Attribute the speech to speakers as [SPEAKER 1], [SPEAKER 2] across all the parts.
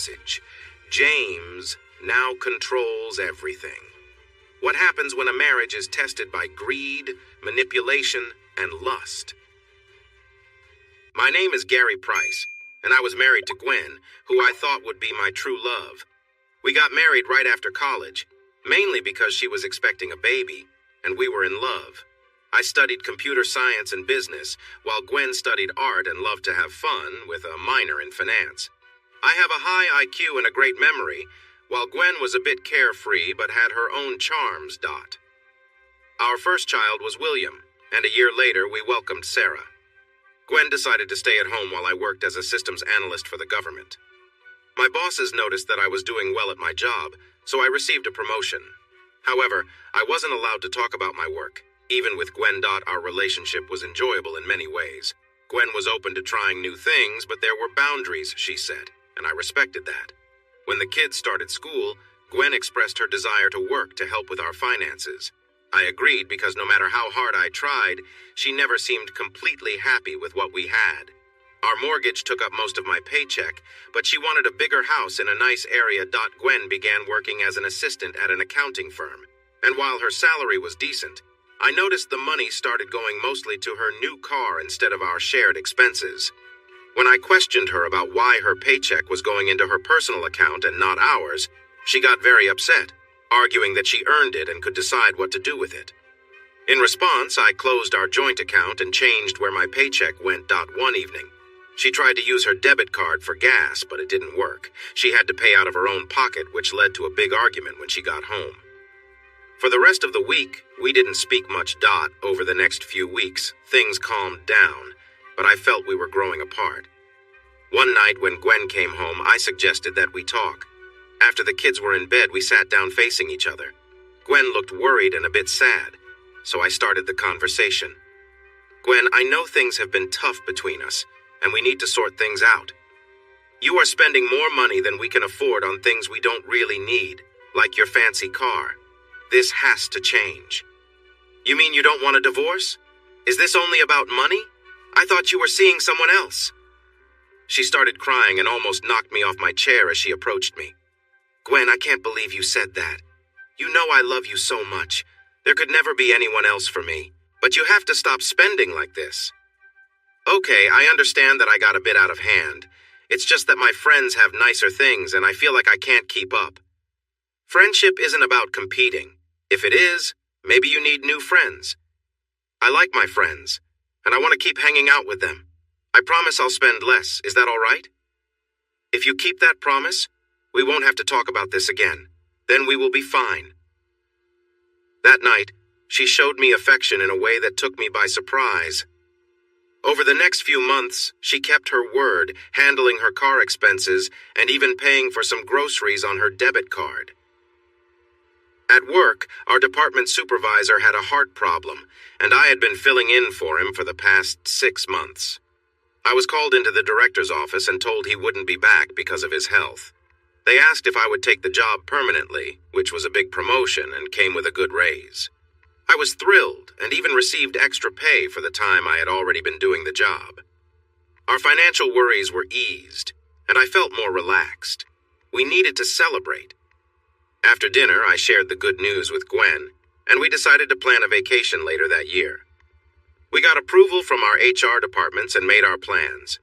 [SPEAKER 1] message. James now controls everything. What happens when a marriage is tested by greed, manipulation, and lust? My name is Gary Price, and I was married to Gwen, who I thought would be my true love. We got married right after college, mainly because she was expecting a baby, and we were in love. I studied computer science and business, while Gwen studied art and loved to have fun with a minor in finance. I have a high IQ and a great memory, while Gwen was a bit carefree but had her own charms. Our first child was William, and a year later we welcomed Sarah. Gwen decided to stay at home while I worked as a systems analyst for the government. My bosses noticed that I was doing well at my job, so I received a promotion. However, I wasn't allowed to talk about my work. Even with Gwen, our relationship was enjoyable in many ways. Gwen was open to trying new things, but there were boundaries, she said, and I respected that. When the kids started school, Gwen expressed her desire to work to help with our finances. I agreed because no matter how hard I tried, she never seemed completely happy with what we had. Our mortgage took up most of my paycheck, but she wanted a bigger house in a nice area. Gwen began working as an assistant at an accounting firm, and while her salary was decent, I noticed the money started going mostly to her new car instead of our shared expenses. When I questioned her about why her paycheck was going into her personal account and not ours, she got very upset, arguing that she earned it and could decide what to do with it. In response, I closed our joint account and changed where my paycheck went. One evening, she tried to use her debit card for gas, but it didn't work. She had to pay out of her own pocket, which led to a big argument when she got home. For the rest of the week, we didn't speak much. Over the next few weeks, things calmed down, but I felt we were growing apart. One night when Gwen came home, I suggested that we talk. After the kids were in bed, we sat down facing each other. Gwen looked worried and a bit sad, so I started the conversation. Gwen, I know things have been tough between us, and we need to sort things out. You are spending more money than we can afford on things we don't really need, like your fancy car. This has to change. You mean you don't want a divorce? Is this only about money? I thought you were seeing someone else. She started crying and almost knocked me off my chair as she approached me. Gwen, I can't believe you said that. You know I love you so much. There could never be anyone else for me. But you have to stop spending like this. Okay, I understand that I got a bit out of hand. It's just that my friends have nicer things and I feel like I can't keep up. Friendship isn't about competing. If it is, maybe you need new friends. I like my friends, and I want to keep hanging out with them. I promise I'll spend less. Is that all right? If you keep that promise, we won't have to talk about this again. Then we will be fine. That night, she showed me affection in a way that took me by surprise. Over the next few months, she kept her word, handling her car expenses and even paying for some groceries on her debit card. At work, our department supervisor had a heart problem, and I had been filling in for him for the past 6 months. I was called into the director's office and told he wouldn't be back because of his health. They asked if I would take the job permanently, which was a big promotion and came with a good raise. I was thrilled and even received extra pay for the time I had already been doing the job. Our financial worries were eased, and I felt more relaxed. We needed to celebrate. After dinner, I shared the good news with Gwen, and we decided to plan a vacation later that year. We got approval from our HR departments and made our plans.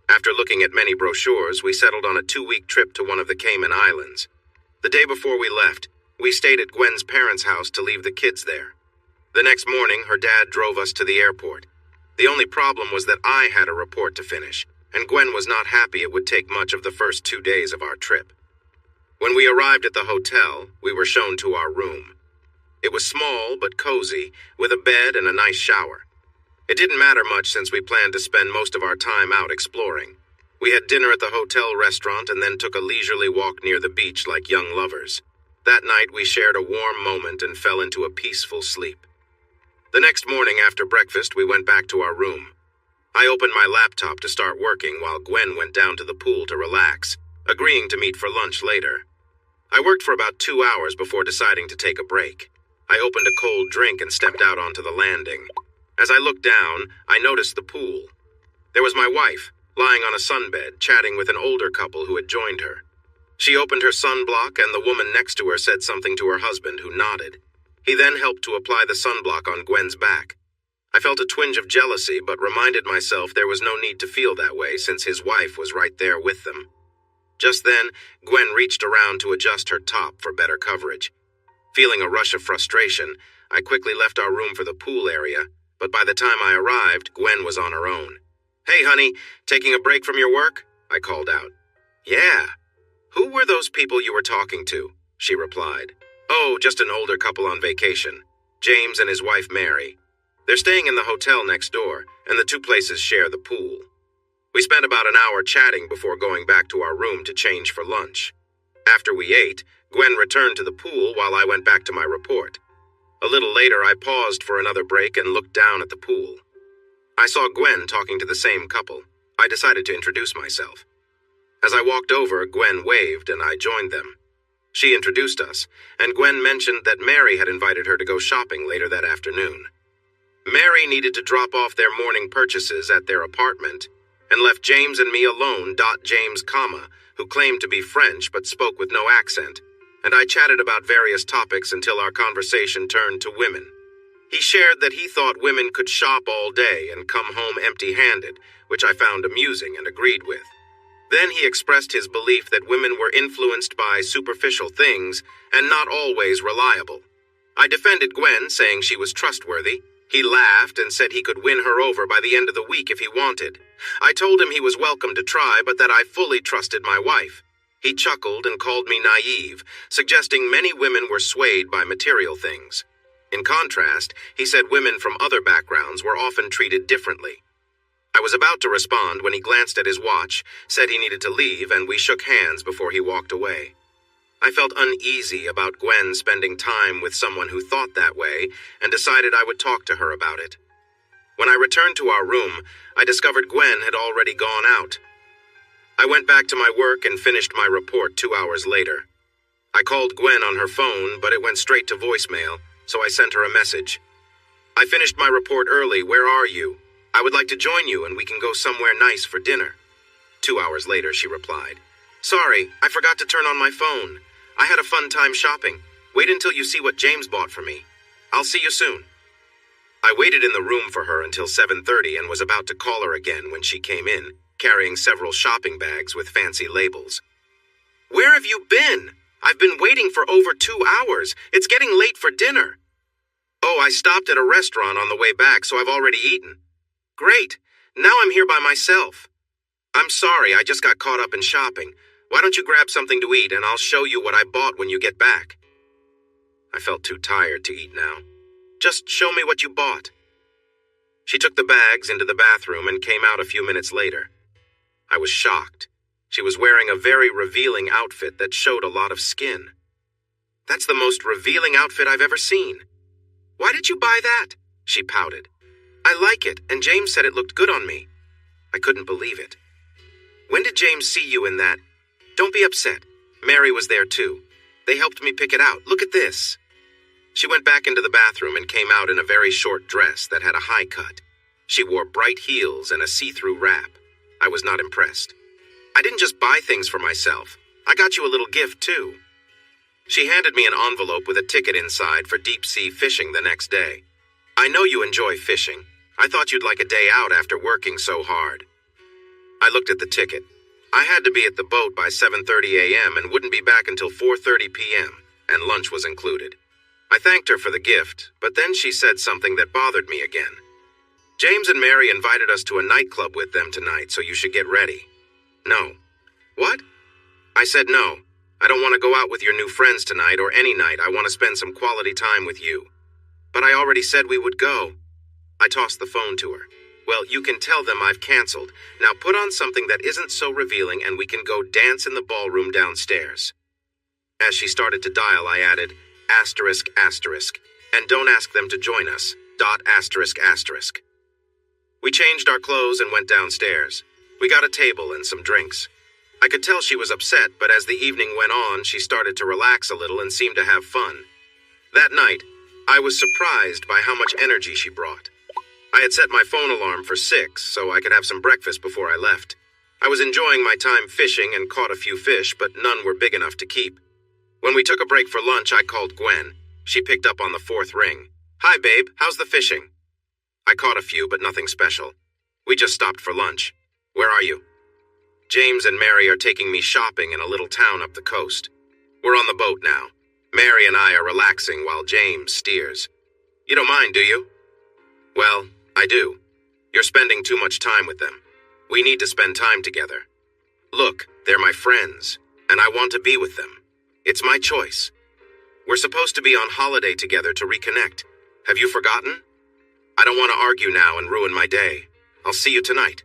[SPEAKER 1] After looking at many brochures, we settled on a 2-week trip to one of the Cayman Islands. The day before we left, we stayed at Gwen's parents' house to leave the kids there. The next morning, her dad drove us to the airport. The only problem was that I had a report to finish, and Gwen was not happy it would take much of the first 2 days of our trip. When we arrived at the hotel, we were shown to our room. It was small but cozy, with a bed and a nice shower. It didn't matter much since we planned to spend most of our time out exploring. We had dinner at the hotel restaurant and then took a leisurely walk near the beach like young lovers. That night we shared a warm moment and fell into a peaceful sleep. The next morning after breakfast, we went back to our room. I opened my laptop to start working while Gwen went down to the pool to relax, agreeing to meet for lunch later. I worked for about 2 hours before deciding to take a break. I opened a cold drink and stepped out onto the landing. As I looked down, I noticed the pool. There was my wife, lying on a sunbed, chatting with an older couple who had joined her. She opened her sunblock, and the woman next to her said something to her husband, who nodded. He then helped to apply the sunblock on Gwen's back. I felt a twinge of jealousy, but reminded myself there was no need to feel that way since his wife was right there with them. Just then, Gwen reached around to adjust her top for better coverage. Feeling a rush of frustration, I quickly left our room for the pool area, but by the time I arrived, Gwen was on her own. "Hey, honey, taking a break from your work?" I called out. "Yeah." "Who were those people you were talking to?" she replied. "Oh, just an older couple on vacation. James and his wife Mary. They're staying in the hotel next door, and the two places share the pool." We spent about an hour chatting before going back to our room to change for lunch. After we ate, Gwen returned to the pool while I went back to my report. A little later, I paused for another break and looked down at the pool. I saw Gwen talking to the same couple. I decided to introduce myself. As I walked over, Gwen waved and I joined them. She introduced us, and Gwen mentioned that Mary had invited her to go shopping later that afternoon. Mary needed to drop off their morning purchases at their apartment and left James and me alone. James, who claimed to be French but spoke with no accent, and I chatted about various topics until our conversation turned to women. He shared that he thought women could shop all day and come home empty-handed, which I found amusing and agreed with. Then he expressed his belief that women were influenced by superficial things and not always reliable. I defended Gwen, saying she was trustworthy. He laughed and said he could win her over by the end of the week if he wanted. I told him he was welcome to try, but that I fully trusted my wife. He chuckled and called me naive, suggesting many women were swayed by material things. In contrast, he said women from other backgrounds were often treated differently. I was about to respond when he glanced at his watch, said he needed to leave, and we shook hands before he walked away. I felt uneasy about Gwen spending time with someone who thought that way, and decided I would talk to her about it. When I returned to our room, I discovered Gwen had already gone out. I went back to my work and finished my report 2 hours later. I called Gwen on her phone, but it went straight to voicemail, so I sent her a message. "I finished my report early. Where are you? I would like to join you and we can go somewhere nice for dinner." 2 hours later, she replied, "Sorry, I forgot to turn on my phone. I had a fun time shopping. Wait until you see what James bought for me. I'll see you soon." I waited in the room for her until 7:30 and was about to call her again when she came in, carrying several shopping bags with fancy labels. "Where have you been? I've been waiting for over 2 hours. It's getting late for dinner." "Oh, I stopped at a restaurant on the way back, so I've already eaten." "Great. Now I'm here by myself." "I'm sorry, I just got caught up in shopping. Why don't you grab something to eat and I'll show you what I bought when you get back?" I felt too tired to eat now. "Just show me what you bought." She took the bags into the bathroom and came out a few minutes later. I was shocked. She was wearing a very revealing outfit that showed a lot of skin. "That's the most revealing outfit I've ever seen." "Why did you buy that?" She pouted. "I like it, and James said it looked good on me." I couldn't believe it. "When did James see you in that?" "Don't be upset. Mary was there too. They helped me pick it out. Look at this." She went back into the bathroom and came out in a very short dress that had a high cut. She wore bright heels and a see-through wrap. I was not impressed. "I didn't just buy things for myself. I got you a little gift too." She handed me an envelope with a ticket inside for deep-sea fishing the next day. "I know you enjoy fishing. I thought you'd like a day out after working so hard." I looked at the ticket. I had to be at the boat by 7:30 a.m. and wouldn't be back until 4:30 p.m., and lunch was included. I thanked her for the gift, but then she said something that bothered me again. "James and Mary invited us to a nightclub with them tonight, so you should get ready." "No." "What?" I said no. "I don't want to go out with your new friends tonight or any night. I want to spend some quality time with you." "But I already said we would go." I tossed the phone to her. "Well, you can tell them I've canceled. Now put on something that isn't so revealing and we can go dance in the ballroom downstairs." As she started to dial, I added, ****, and don't ask them to join us, ****. We changed our clothes and went downstairs. We got a table and some drinks. I could tell she was upset, but as the evening went on, she started to relax a little and seemed to have fun. That night, I was surprised by how much energy she brought. I had set my phone alarm for 6 so I could have some breakfast before I left. I was enjoying my time fishing and caught a few fish, but none were big enough to keep. When we took a break for lunch, I called Gwen. She picked up on the fourth ring. "Hi, babe. How's the fishing?" "I caught a few, but nothing special. We just stopped for lunch. Where are you?" "James and Mary are taking me shopping in a little town up the coast. We're on the boat now. Mary and I are relaxing while James steers. You don't mind, do you?" "Well, I do. You're spending too much time with them. We need to spend time together. Look, they're my friends, and I want to be with them. It's my choice. We're supposed to be on holiday together to reconnect. Have you forgotten? I don't want to argue now and ruin my day. I'll see you tonight."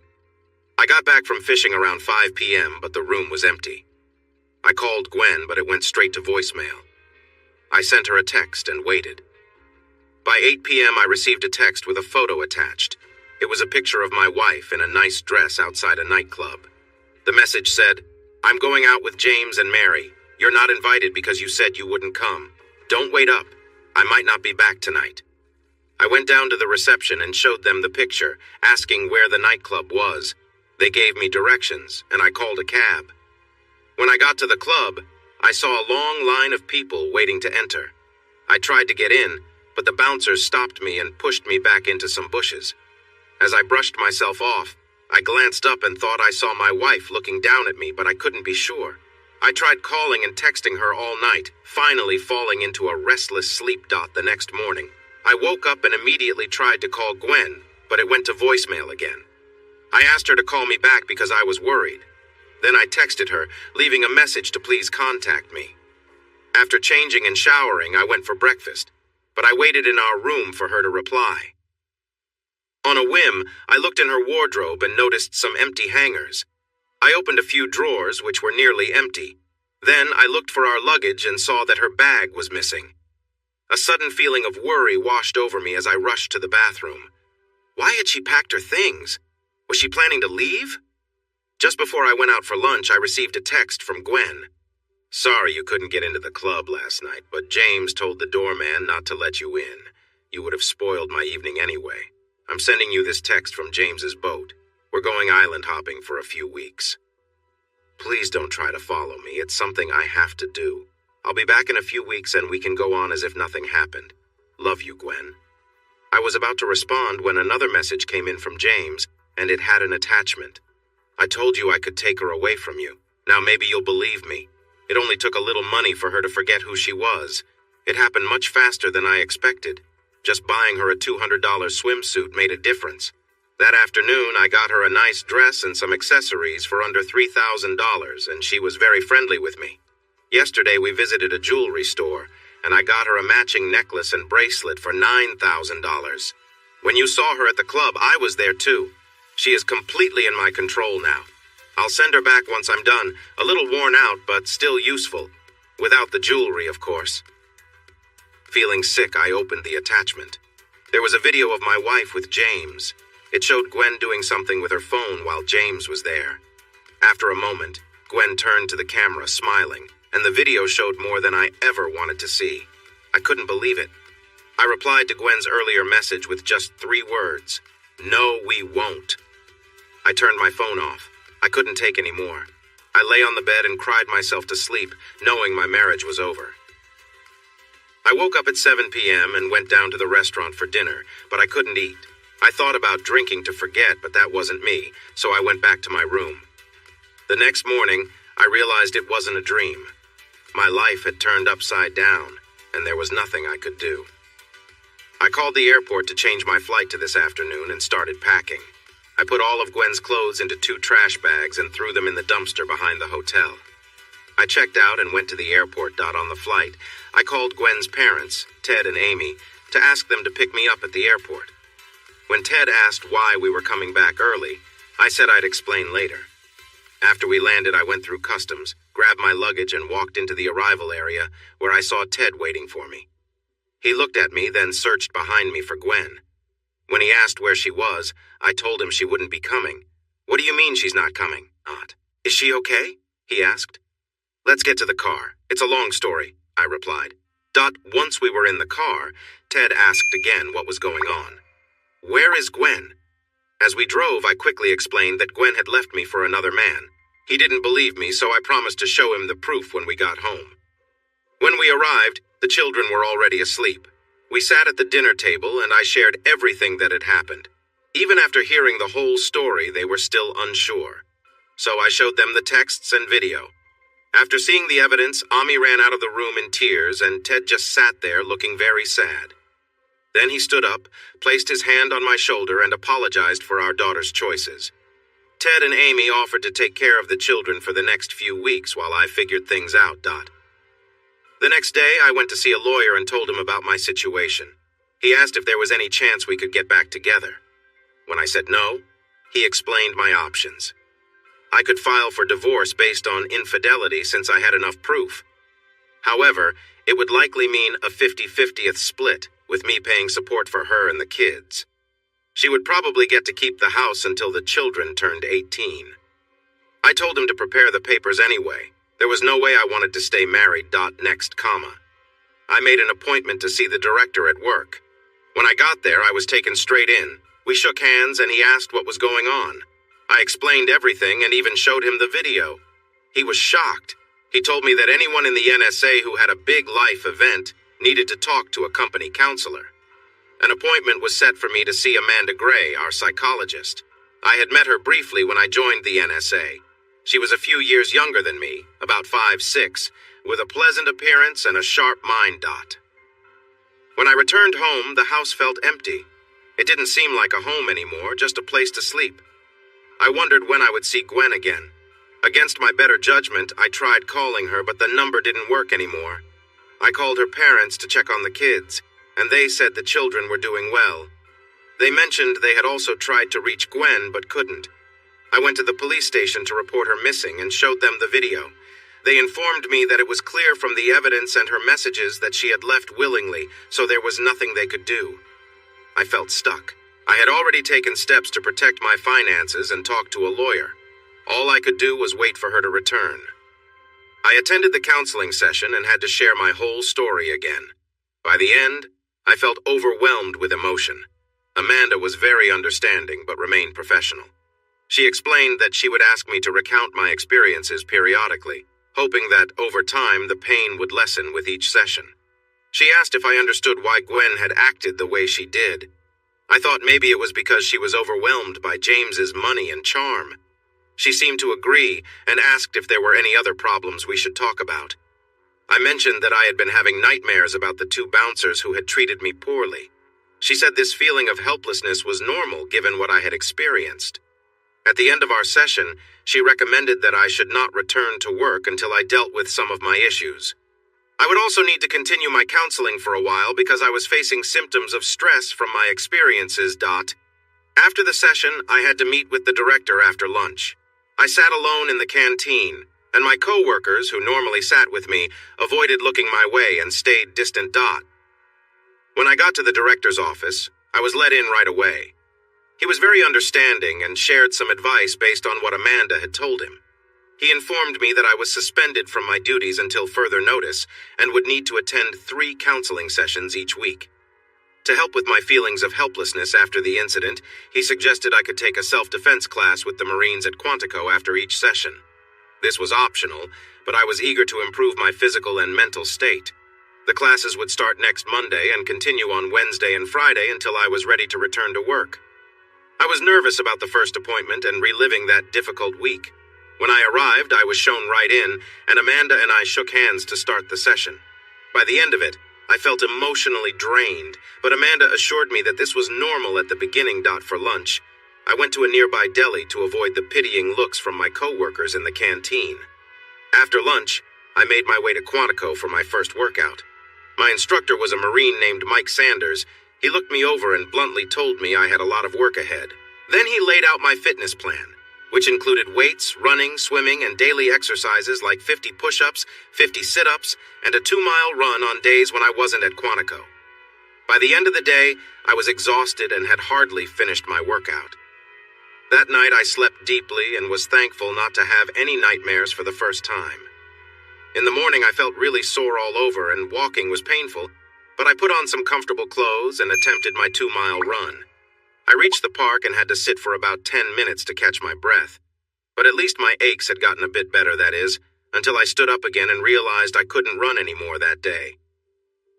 [SPEAKER 1] I got back from fishing around 5 p.m., but the room was empty. I called Gwen, but it went straight to voicemail. I sent her a text and waited. By 8 p.m., I received a text with a photo attached. It was a picture of my wife in a nice dress outside a nightclub. The message said, "I'm going out with James and Mary. You're not invited because you said you wouldn't come. Don't wait up. I might not be back tonight." I went down to the reception and showed them the picture, asking where the nightclub was. They gave me directions, and I called a cab. When I got to the club, I saw a long line of people waiting to enter. I tried to get in, but the bouncers stopped me and pushed me back into some bushes. As I brushed myself off, I glanced up and thought I saw my wife looking down at me, but I couldn't be sure. I tried calling and texting her all night, finally falling into a restless sleep dot the next morning. I woke up and immediately tried to call Gwen, but it went to voicemail again. I asked her to call me back because I was worried. Then I texted her, leaving a message to please contact me. After changing and showering, I went for breakfast, but I waited in our room for her to reply. On a whim, I looked in her wardrobe and noticed some empty hangers. I opened a few drawers, which were nearly empty. Then I looked for our luggage and saw that her bag was missing. A sudden feeling of worry washed over me as I rushed to the bathroom. Why had she packed her things? Was she planning to leave? Just before I went out for lunch, I received a text from Gwen. "Sorry you couldn't get into the club last night, but James told the doorman not to let you in. You would have spoiled my evening anyway. I'm sending you this text from James's boat. We're going island hopping for a few weeks. Please don't try to follow me. It's something I have to do. I'll be back in a few weeks and we can go on as if nothing happened. Love you, Gwen." I was about to respond when another message came in from James, and it had an attachment. "I told you I could take her away from you. Now maybe you'll believe me. It only took a little money for her to forget who she was. It happened much faster than I expected. Just buying her a $200 swimsuit made a difference. That afternoon, I got her a nice dress and some accessories for under $3,000, and she was very friendly with me. Yesterday, we visited a jewelry store, and I got her a matching necklace and bracelet for $9,000. When you saw her at the club, I was there too. She is completely in my control now. I'll send her back once I'm done, a little worn out, but still useful. Without the jewelry, of course." Feeling sick, I opened the attachment. There was a video of my wife with James. It showed Gwen doing something with her phone while James was there. After a moment, Gwen turned to the camera, smiling, and the video showed more than I ever wanted to see. I couldn't believe it. I replied to Gwen's earlier message with just 3 words. "No, we won't." I turned my phone off. I couldn't take any more. I lay on the bed and cried myself to sleep, knowing my marriage was over. I woke up at 7 p.m. and went down to the restaurant for dinner, but I couldn't eat. I thought about drinking to forget, but that wasn't me, so I went back to my room. The next morning, I realized it wasn't a dream. My life had turned upside down, and there was nothing I could do. I called the airport to change my flight to this afternoon and started packing. I put all of Gwen's clothes into 2 trash bags and threw them in the dumpster behind the hotel. I checked out and went to the airport. On the flight, I called Gwen's parents, Ted and Amy, to ask them to pick me up at the airport. When Ted asked why we were coming back early, I said I'd explain later. After we landed, I went through customs, grabbed my luggage, and walked into the arrival area, where I saw Ted waiting for me. He looked at me, then searched behind me for Gwen. When he asked where she was, I told him she wouldn't be coming. "What do you mean she's not coming, Aunt? Is she okay?" he asked. "Let's get to the car. It's a long story," I replied. Once we were in the car, Ted asked again what was going on. "Where is Gwen?" As we drove, I quickly explained that Gwen had left me for another man. He didn't believe me, so I promised to show him the proof when we got home. When we arrived, the children were already asleep. We sat at the dinner table, and I shared everything that had happened. Even after hearing the whole story, they were still unsure. So I showed them the texts and video. After seeing the evidence, Ami ran out of the room in tears, and Ted just sat there looking very sad. Then he stood up, placed his hand on my shoulder, and apologized for our daughter's choices. Ted and Amy offered to take care of the children for the next few weeks while I figured things out. The next day, I went to see a lawyer and told him about my situation. He asked if there was any chance we could get back together. When I said no, he explained my options. I could file for divorce based on infidelity since I had enough proof. However, it would likely mean a 50-50th split, with me paying support for her and the kids. She would probably get to keep the house until the children turned 18. I told him to prepare the papers anyway. There was no way I wanted to stay married. Next, comma. I made an appointment to see the director at work. When I got there, I was taken straight in. We shook hands and he asked what was going on. I explained everything and even showed him the video. He was shocked. He told me that anyone in the NSA who had a big life event needed to talk to a company counselor. An appointment was set for me to see Amanda Gray, our psychologist. I had met her briefly when I joined the NSA. She was a few years younger than me, about 5'6", with a pleasant appearance and a sharp mind. When I returned home, the house felt empty. It didn't seem like a home anymore, just a place to sleep. I wondered when I would see Gwen again. Against my better judgment, I tried calling her, but the number didn't work anymore. I called her parents to check on the kids, and they said the children were doing well. They mentioned they had also tried to reach Gwen, but couldn't. I went to the police station to report her missing and showed them the video. They informed me that it was clear from the evidence and her messages that she had left willingly, so there was nothing they could do. I felt stuck. I had already taken steps to protect my finances and talked to a lawyer. All I could do was wait for her to return. I attended the counseling session and had to share my whole story again. By the end, I felt overwhelmed with emotion. Amanda was very understanding but remained professional. She explained that she would ask me to recount my experiences periodically, hoping that over time the pain would lessen with each session. She asked if I understood why Gwen had acted the way she did. I thought maybe it was because she was overwhelmed by James's money and charm. She seemed to agree and asked if there were any other problems we should talk about. I mentioned that I had been having nightmares about the two bouncers who had treated me poorly. She said this feeling of helplessness was normal given what I had experienced. At the end of our session, she recommended that I should not return to work until I dealt with some of my issues. I would also need to continue my counseling for a while because I was facing symptoms of stress from my experiences. After the session, I had to meet with the director after lunch. I sat alone in the canteen, and my co-workers, who normally sat with me, avoided looking my way and stayed distant. When I got to the director's office, I was let in right away. He was very understanding and shared some advice based on what Amanda had told him. He informed me that I was suspended from my duties until further notice and would need to attend 3 counseling sessions each week. To help with my feelings of helplessness after the incident, he suggested I could take a self-defense class with the Marines at Quantico after each session. This was optional, but I was eager to improve my physical and mental state. The classes would start next Monday and continue on Wednesday and Friday until I was ready to return to work. I was nervous about the first appointment and reliving that difficult week. When I arrived, I was shown right in, and Amanda and I shook hands to start the session. By the end of it, I felt emotionally drained, but Amanda assured me that this was normal at the beginning. For lunch, I went to a nearby deli to avoid the pitying looks from my co-workers in the canteen. After lunch, I made my way to Quantico for my first workout. My instructor was a Marine named Mike Sanders. He looked me over and bluntly told me I had a lot of work ahead. Then he laid out my fitness plan, which included weights, running, swimming, and daily exercises like 50 push-ups, 50 sit-ups, and a 2-mile run on days when I wasn't at Quantico. By the end of the day, I was exhausted and had hardly finished my workout. That night, I slept deeply and was thankful not to have any nightmares for the first time. In the morning, I felt really sore all over and walking was painful, but I put on some comfortable clothes and attempted my 2-mile run. I reached the park and had to sit for about 10 minutes to catch my breath. But at least my aches had gotten a bit better, that is, until I stood up again and realized I couldn't run anymore that day.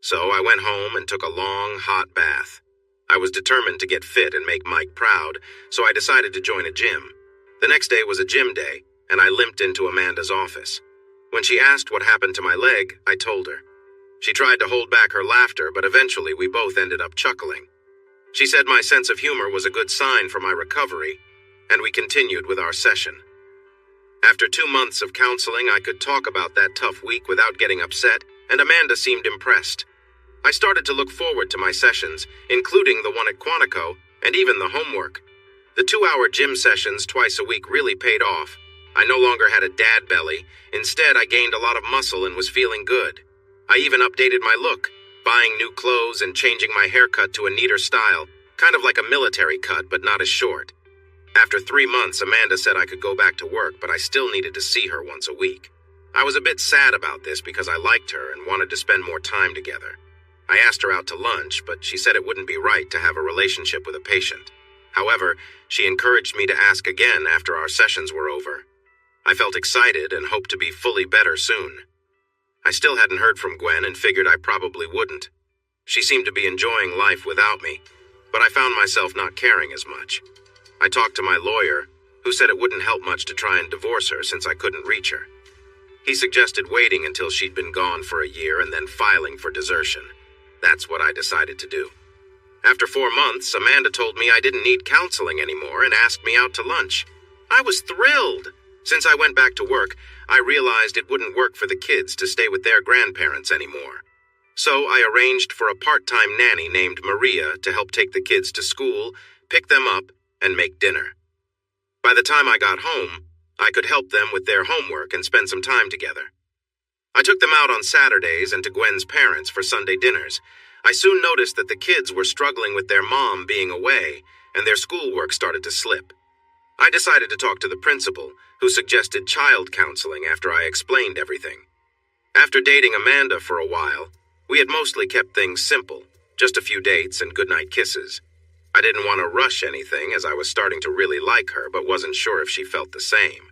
[SPEAKER 1] So I went home and took a long, hot bath. I was determined to get fit and make Mike proud, so I decided to join a gym. The next day was a gym day, and I limped into Amanda's office. When she asked what happened to my leg, I told her. She tried to hold back her laughter, but eventually we both ended up chuckling. She said my sense of humor was a good sign for my recovery, and we continued with our session. After 2 months of counseling, I could talk about that tough week without getting upset, and Amanda seemed impressed. I started to look forward to my sessions, including the one at Quantico, and even the homework. The 2-hour gym sessions twice a week really paid off. I no longer had a dad belly. Instead, I gained a lot of muscle and was feeling good. I even updated my look, buying new clothes and changing my haircut to a neater style, kind of like a military cut, but not as short. After 3 months, Amanda said I could go back to work, but I still needed to see her once a week. I was a bit sad about this because I liked her and wanted to spend more time together. I asked her out to lunch, but she said it wouldn't be right to have a relationship with a patient. However, she encouraged me to ask again after our sessions were over. I felt excited and hoped to be fully better soon. I still hadn't heard from Gwen and figured I probably wouldn't. She seemed to be enjoying life without me, but I found myself not caring as much. I talked to my lawyer, who said it wouldn't help much to try and divorce her since I couldn't reach her. He suggested waiting until she'd been gone for a year and then filing for desertion. That's what I decided to do. After 4 months, Amanda told me I didn't need counseling anymore and asked me out to lunch. I was thrilled. Since I went back to work, I realized it wouldn't work for the kids to stay with their grandparents anymore. So I arranged for a part-time nanny named Maria to help take the kids to school, pick them up, and make dinner. By the time I got home, I could help them with their homework and spend some time together. I took them out on Saturdays and to Gwen's parents for Sunday dinners. I soon noticed that the kids were struggling with their mom being away, and their schoolwork started to slip. I decided to talk to the principal, who suggested child counseling after I explained everything. After dating Amanda for a while, we had mostly kept things simple, just a few dates and goodnight kisses. I didn't want to rush anything as I was starting to really like her, but wasn't sure if she felt the same.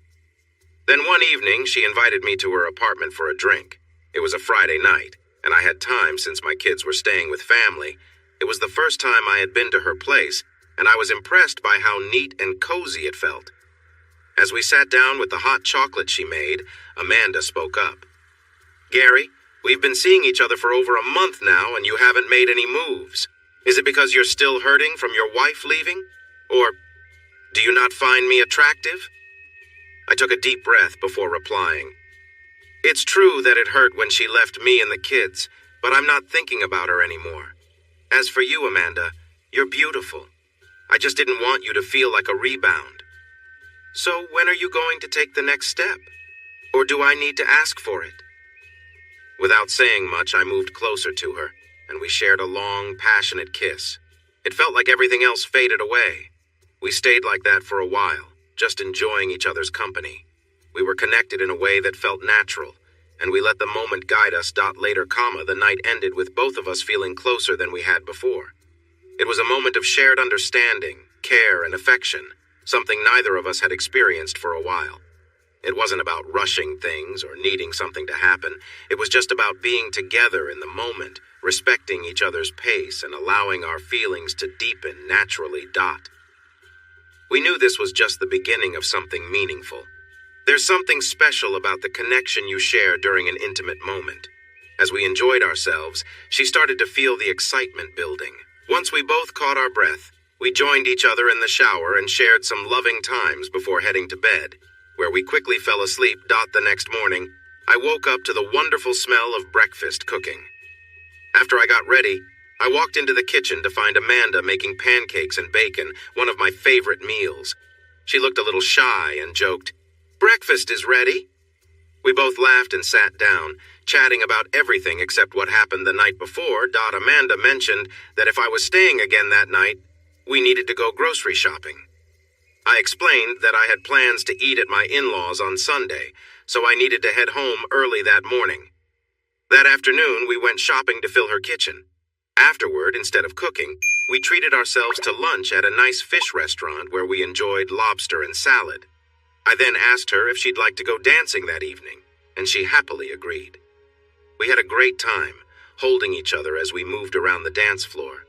[SPEAKER 1] Then one evening, she invited me to her apartment for a drink. It was a Friday night, and I had time since my kids were staying with family. It was the first time I had been to her place, and I was impressed by how neat and cozy it felt. As we sat down with the hot chocolate she made, Amanda spoke up. "Gary, we've been seeing each other for over a month now, and you haven't made any moves. Is it because you're still hurting from your wife leaving? Or do you not find me attractive?" I took a deep breath before replying. "It's true that it hurt when she left me and the kids, but I'm not thinking about her anymore. As for you, Amanda, you're beautiful. I just didn't want you to feel like a rebound. So when are you going to take the next step? Or do I need to ask for it?" Without saying much, I moved closer to her, and we shared a long, passionate kiss. It felt like everything else faded away. We stayed like that for a while, just enjoying each other's company. We were connected in a way that felt natural, and we let the moment guide us. Later, the night ended with both of us feeling closer than we had before. It was a moment of shared understanding, care, and affection, something neither of us had experienced for a while. It wasn't about rushing things or needing something to happen. It was just about being together in the moment, respecting each other's pace and allowing our feelings to deepen naturally. We knew this was just the beginning of something meaningful. There's something special about the connection you share during an intimate moment. As we enjoyed ourselves, she started to feel the excitement building. Once we both caught our breath, we joined each other in the shower and shared some loving times before heading to bed, where we quickly fell asleep. The next morning, I woke up to the wonderful smell of breakfast cooking. After I got ready, I walked into the kitchen to find Amanda making pancakes and bacon, one of my favorite meals. She looked a little shy and joked, "Breakfast is ready." We both laughed and sat down, chatting about everything except what happened the night before. Amanda mentioned that if I was staying again that night, we needed to go grocery shopping. I explained that I had plans to eat at my in-laws on Sunday, so I needed to head home early that morning. That afternoon, we went shopping to fill her kitchen. Afterward, instead of cooking, we treated ourselves to lunch at a nice fish restaurant where we enjoyed lobster and salad. I then asked her if she'd like to go dancing that evening, and she happily agreed. We had a great time, holding each other as we moved around the dance floor.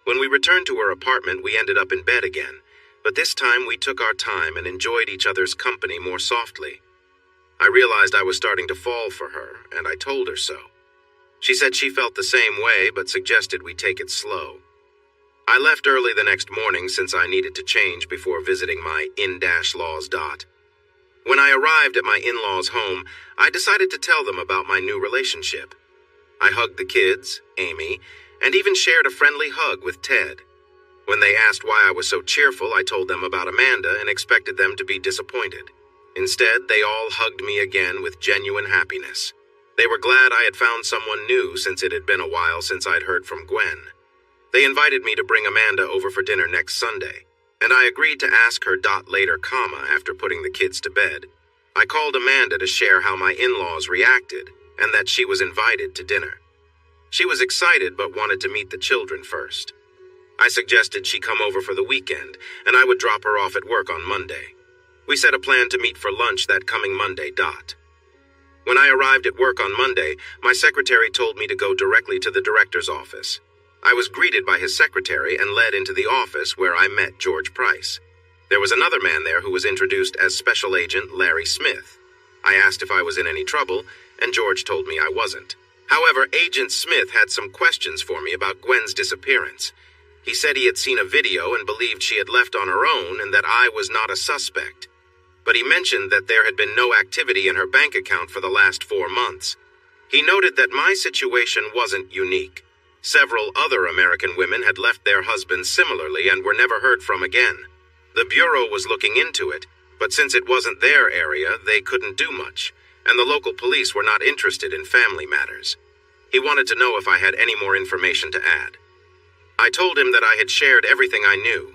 [SPEAKER 1] When we returned to her apartment, we ended up in bed again, but this time we took our time and enjoyed each other's company more softly. I realized I was starting to fall for her, and I told her so. She said she felt the same way, but suggested we take it slow. I left early the next morning since I needed to change before visiting my in-laws. When I arrived at my in-laws' home, I decided to tell them about my new relationship. I hugged the kids, Amy, and even shared a friendly hug with Ted. When they asked why I was so cheerful, I told them about Amanda and expected them to be disappointed. Instead, they all hugged me again with genuine happiness. They were glad I had found someone new since it had been a while since I'd heard from Gwen. They invited me to bring Amanda over for dinner next Sunday, and I agreed to ask her later, after putting the kids to bed. I called Amanda to share how my in-laws reacted and that she was invited to dinner. She was excited but wanted to meet the children first. I suggested she come over for the weekend, and I would drop her off at work on Monday. We set a plan to meet for lunch that coming Monday. When I arrived at work on Monday, my secretary told me to go directly to the director's office. I was greeted by his secretary and led into the office where I met George Price. There was another man there who was introduced as Special Agent Larry Smith. I asked if I was in any trouble, and George told me I wasn't. However, Agent Smith had some questions for me about Gwen's disappearance. He said he had seen a video and believed she had left on her own and that I was not a suspect. But he mentioned that there had been no activity in her bank account for the last 4 months. He noted that my situation wasn't unique. Several other American women had left their husbands similarly and were never heard from again. The Bureau was looking into it, but since it wasn't their area, they couldn't do much, and the local police were not interested in family matters. He wanted to know if I had any more information to add. I told him that I had shared everything I knew.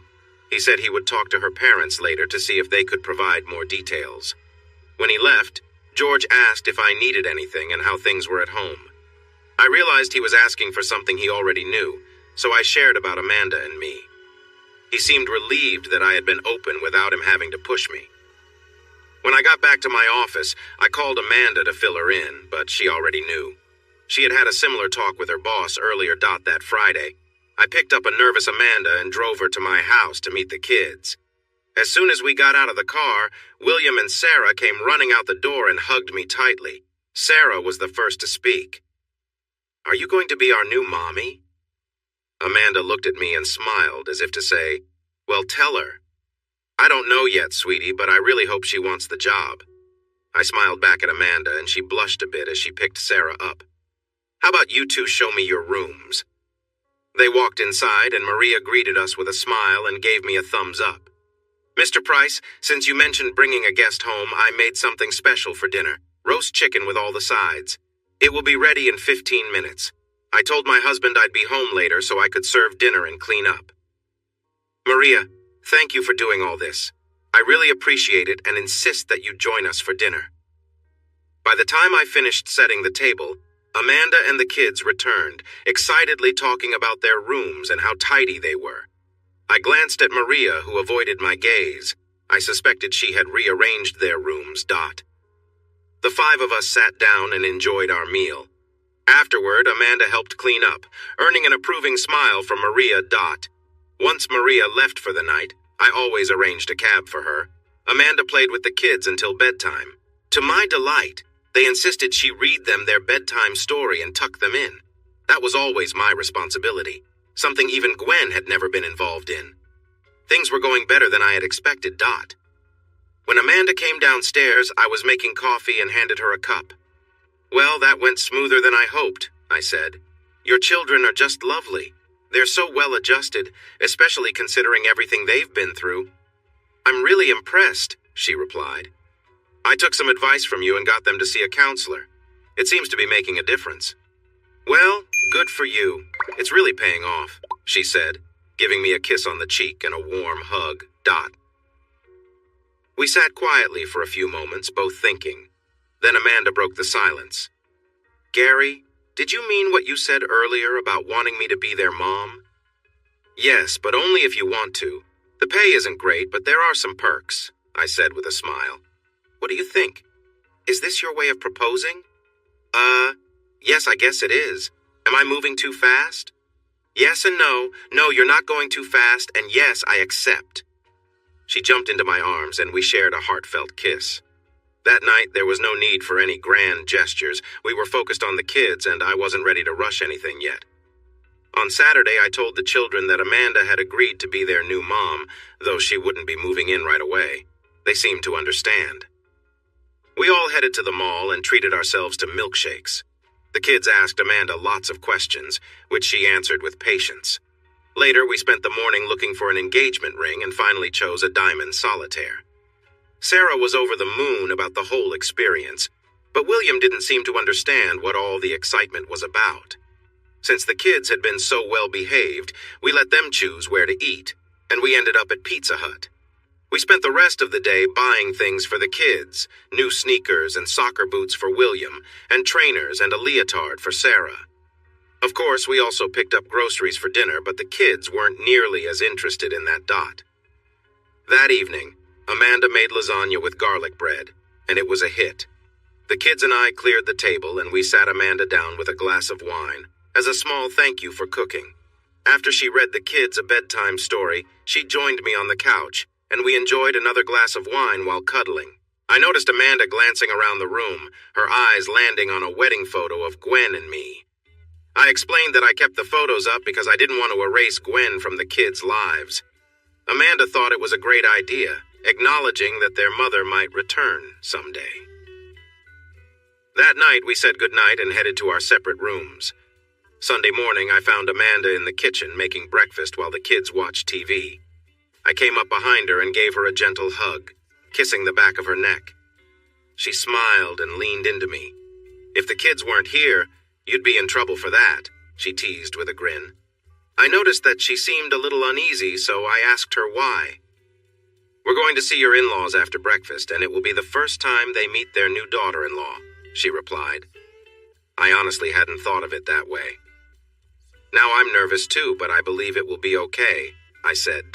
[SPEAKER 1] He said he would talk to her parents later to see if they could provide more details. When he left, George asked if I needed anything and how things were at home. I realized he was asking for something he already knew, so I shared about Amanda and me. He seemed relieved that I had been open without him having to push me. When I got back to my office, I called Amanda to fill her in, but she already knew. She had had a similar talk with her boss earlier that Friday. I picked up a nervous Amanda and drove her to my house to meet the kids. As soon as we got out of the car, William and Sarah came running out the door and hugged me tightly. Sarah was the first to speak. "Are you going to be our new mommy?" Amanda looked at me and smiled as if to say, "Well, tell her." "I don't know yet, sweetie, but I really hope she wants the job." I smiled back at Amanda and she blushed a bit as she picked Sarah up. "How about you two show me your rooms?" They walked inside and Maria greeted us with a smile and gave me a thumbs up. "Mr. Price, since you mentioned bringing a guest home, I made something special for dinner. Roast chicken with all the sides. It will be ready in 15 minutes. I told my husband I'd be home later so I could serve dinner and clean up." "Maria, thank you for doing all this. I really appreciate it and insist that you join us for dinner." By the time I finished setting the table, Amanda and the kids returned, excitedly talking about their rooms and how tidy they were. I glanced at Maria, who avoided my gaze. I suspected she had rearranged their rooms. The 5 of us sat down and enjoyed our meal. Afterward, Amanda helped clean up, earning an approving smile from Maria. Once Maria left for the night, I always arranged a cab for her. Amanda played with the kids until bedtime. To my delight, they insisted she read them their bedtime story and tuck them in. That was always my responsibility, something even Gwen had never been involved in. Things were going better than I had expected. When Amanda came downstairs, I was making coffee and handed her a cup. "Well, that went smoother than I hoped," I said. "Your children are just lovely. They're so well adjusted, especially considering everything they've been through." "I'm really impressed," she replied. "I took some advice from you and got them to see a counselor. It seems to be making a difference." "Well, good for you. It's really paying off," she said, giving me a kiss on the cheek and a warm hug. We sat quietly for a few moments, both thinking. Then Amanda broke the silence. "Gary, Did you mean what you said earlier about wanting me to be their mom? Yes, but only if you want to. The pay isn't great, but there are some perks, I said with a smile. What do you think? Is this your way of proposing? Yes, I guess it is. Am I moving too fast? Yes and no. No, you're not going too fast, and yes, I accept. She jumped into my arms, and we shared a heartfelt kiss. That night, there was no need for any grand gestures. We were focused on the kids, and I wasn't ready to rush anything yet. On Saturday, I told the children that Amanda had agreed to be their new mom, though she wouldn't be moving in right away. They seemed to understand. We all headed to the mall and treated ourselves to milkshakes. The kids asked Amanda lots of questions, which she answered with patience. Later, we spent the morning looking for an engagement ring and finally chose a diamond solitaire. Sarah was over the moon about the whole experience, but William didn't seem to understand what all the excitement was about. Since the kids had been so well behaved, we let them choose where to eat, and we ended up at Pizza Hut. We spent the rest of the day buying things for the kids, new sneakers and soccer boots for William, and trainers and a leotard for Sarah. Of course, we also picked up groceries for dinner, but the kids weren't nearly as interested in that dot. That evening, Amanda made lasagna with garlic bread, and it was a hit. The kids and I cleared the table, and we sat Amanda down with a glass of wine, as a small thank you for cooking. After she read the kids a bedtime story, she joined me on the couch, and we enjoyed another glass of wine while cuddling. I noticed Amanda glancing around the room, her eyes landing on a wedding photo of Gwen and me. I explained that I kept the photos up because I didn't want to erase Gwen from the kids' lives. Amanda thought it was a great idea, acknowledging that their mother might return someday. That night, we said goodnight and headed to our separate rooms. Sunday morning, I found Amanda in the kitchen making breakfast while the kids watched TV. I came up behind her and gave her a gentle hug, kissing the back of her neck. She smiled and leaned into me. If the kids weren't here, you'd be in trouble for that, she teased with a grin. I noticed that she seemed a little uneasy, so I asked her why. We're going to see your in-laws after breakfast, and it will be the first time they meet their new daughter-in-law, she replied. I honestly hadn't thought of it that way. Now I'm nervous too, but I believe it will be okay, I said.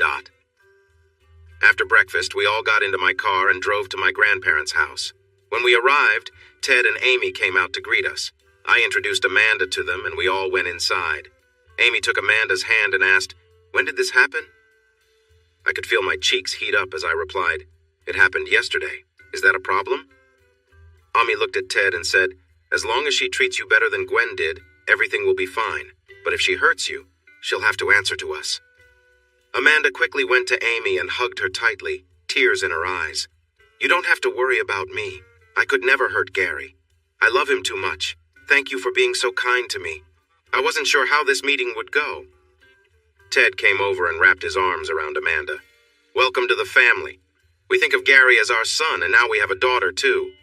[SPEAKER 1] After breakfast, we all got into my car and drove to my grandparents' house. When we arrived, Ted and Amy came out to greet us. I introduced Amanda to them, and we all went inside. Amy took Amanda's hand and asked, "When did this happen?" I could feel my cheeks heat up as I replied, "It happened yesterday. Is that a problem?" Amy looked at Ted and said, "As long as she treats you better than Gwen did, everything will be fine. But if she hurts you, she'll have to answer to us." Amanda quickly went to Amy and hugged her tightly, tears in her eyes. "You don't have to worry about me. I could never hurt Gary. I love him too much. Thank you for being so kind to me. I wasn't sure how this meeting would go." Ted came over and wrapped his arms around Amanda. "Welcome to the family. We think of Gary as our son, and now we have a daughter too."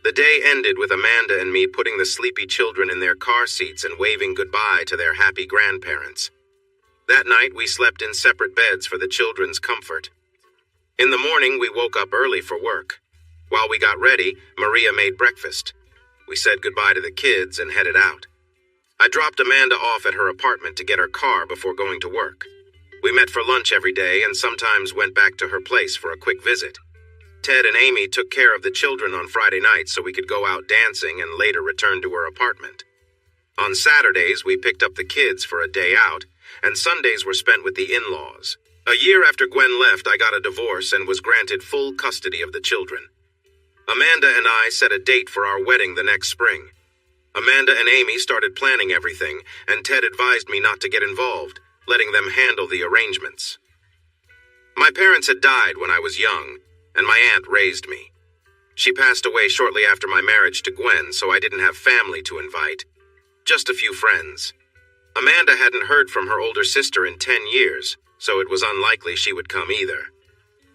[SPEAKER 1] The day ended with Amanda and me putting the sleepy children in their car seats and waving goodbye to their happy grandparents. That night, we slept in separate beds for the children's comfort. In the morning, we woke up early for work. While we got ready, Maria made breakfast. We said goodbye to the kids and headed out. I dropped Amanda off at her apartment to get her car before going to work. We met for lunch every day and sometimes went back to her place for a quick visit. Ted and Amy took care of the children on Friday nights so we could go out dancing and later return to her apartment. On Saturdays, we picked up the kids for a day out, and Sundays were spent with the in-laws. A year after Gwen left, I got a divorce and was granted full custody of the children. Amanda and I set a date for our wedding the next spring. Amanda and Amy started planning everything, and Ted advised me not to get involved, letting them handle the arrangements. My parents had died when I was young, and my aunt raised me. She passed away shortly after my marriage to Gwen, so I didn't have family to invite. Just a few friends. Amanda hadn't heard from her older sister in 10 years, so it was unlikely she would come either.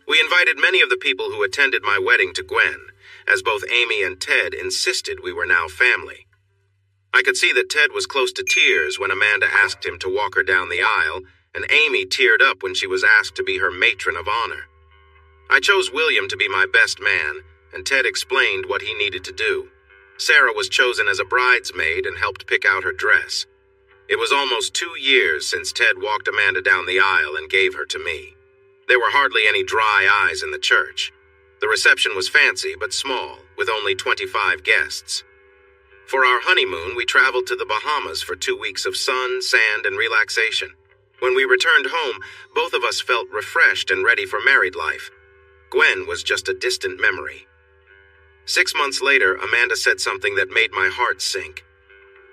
[SPEAKER 1] We invited many of the people who attended my wedding to Gwen, as both Amy and Ted insisted we were now family. I could see that Ted was close to tears when Amanda asked him to walk her down the aisle, and Amy teared up when she was asked to be her matron of honor. I chose William to be my best man, and Ted explained what he needed to do. Sarah was chosen as a bridesmaid and helped pick out her dress. It was almost 2 years since Ted walked Amanda down the aisle and gave her to me. There were hardly any dry eyes in the church. The reception was fancy but small, with only 25 guests. For our honeymoon, we traveled to the Bahamas for 2 weeks of sun, sand, and relaxation. When we returned home, both of us felt refreshed and ready for married life. Gwen was just a distant memory. 6 months later, Amanda said something that made my heart sink.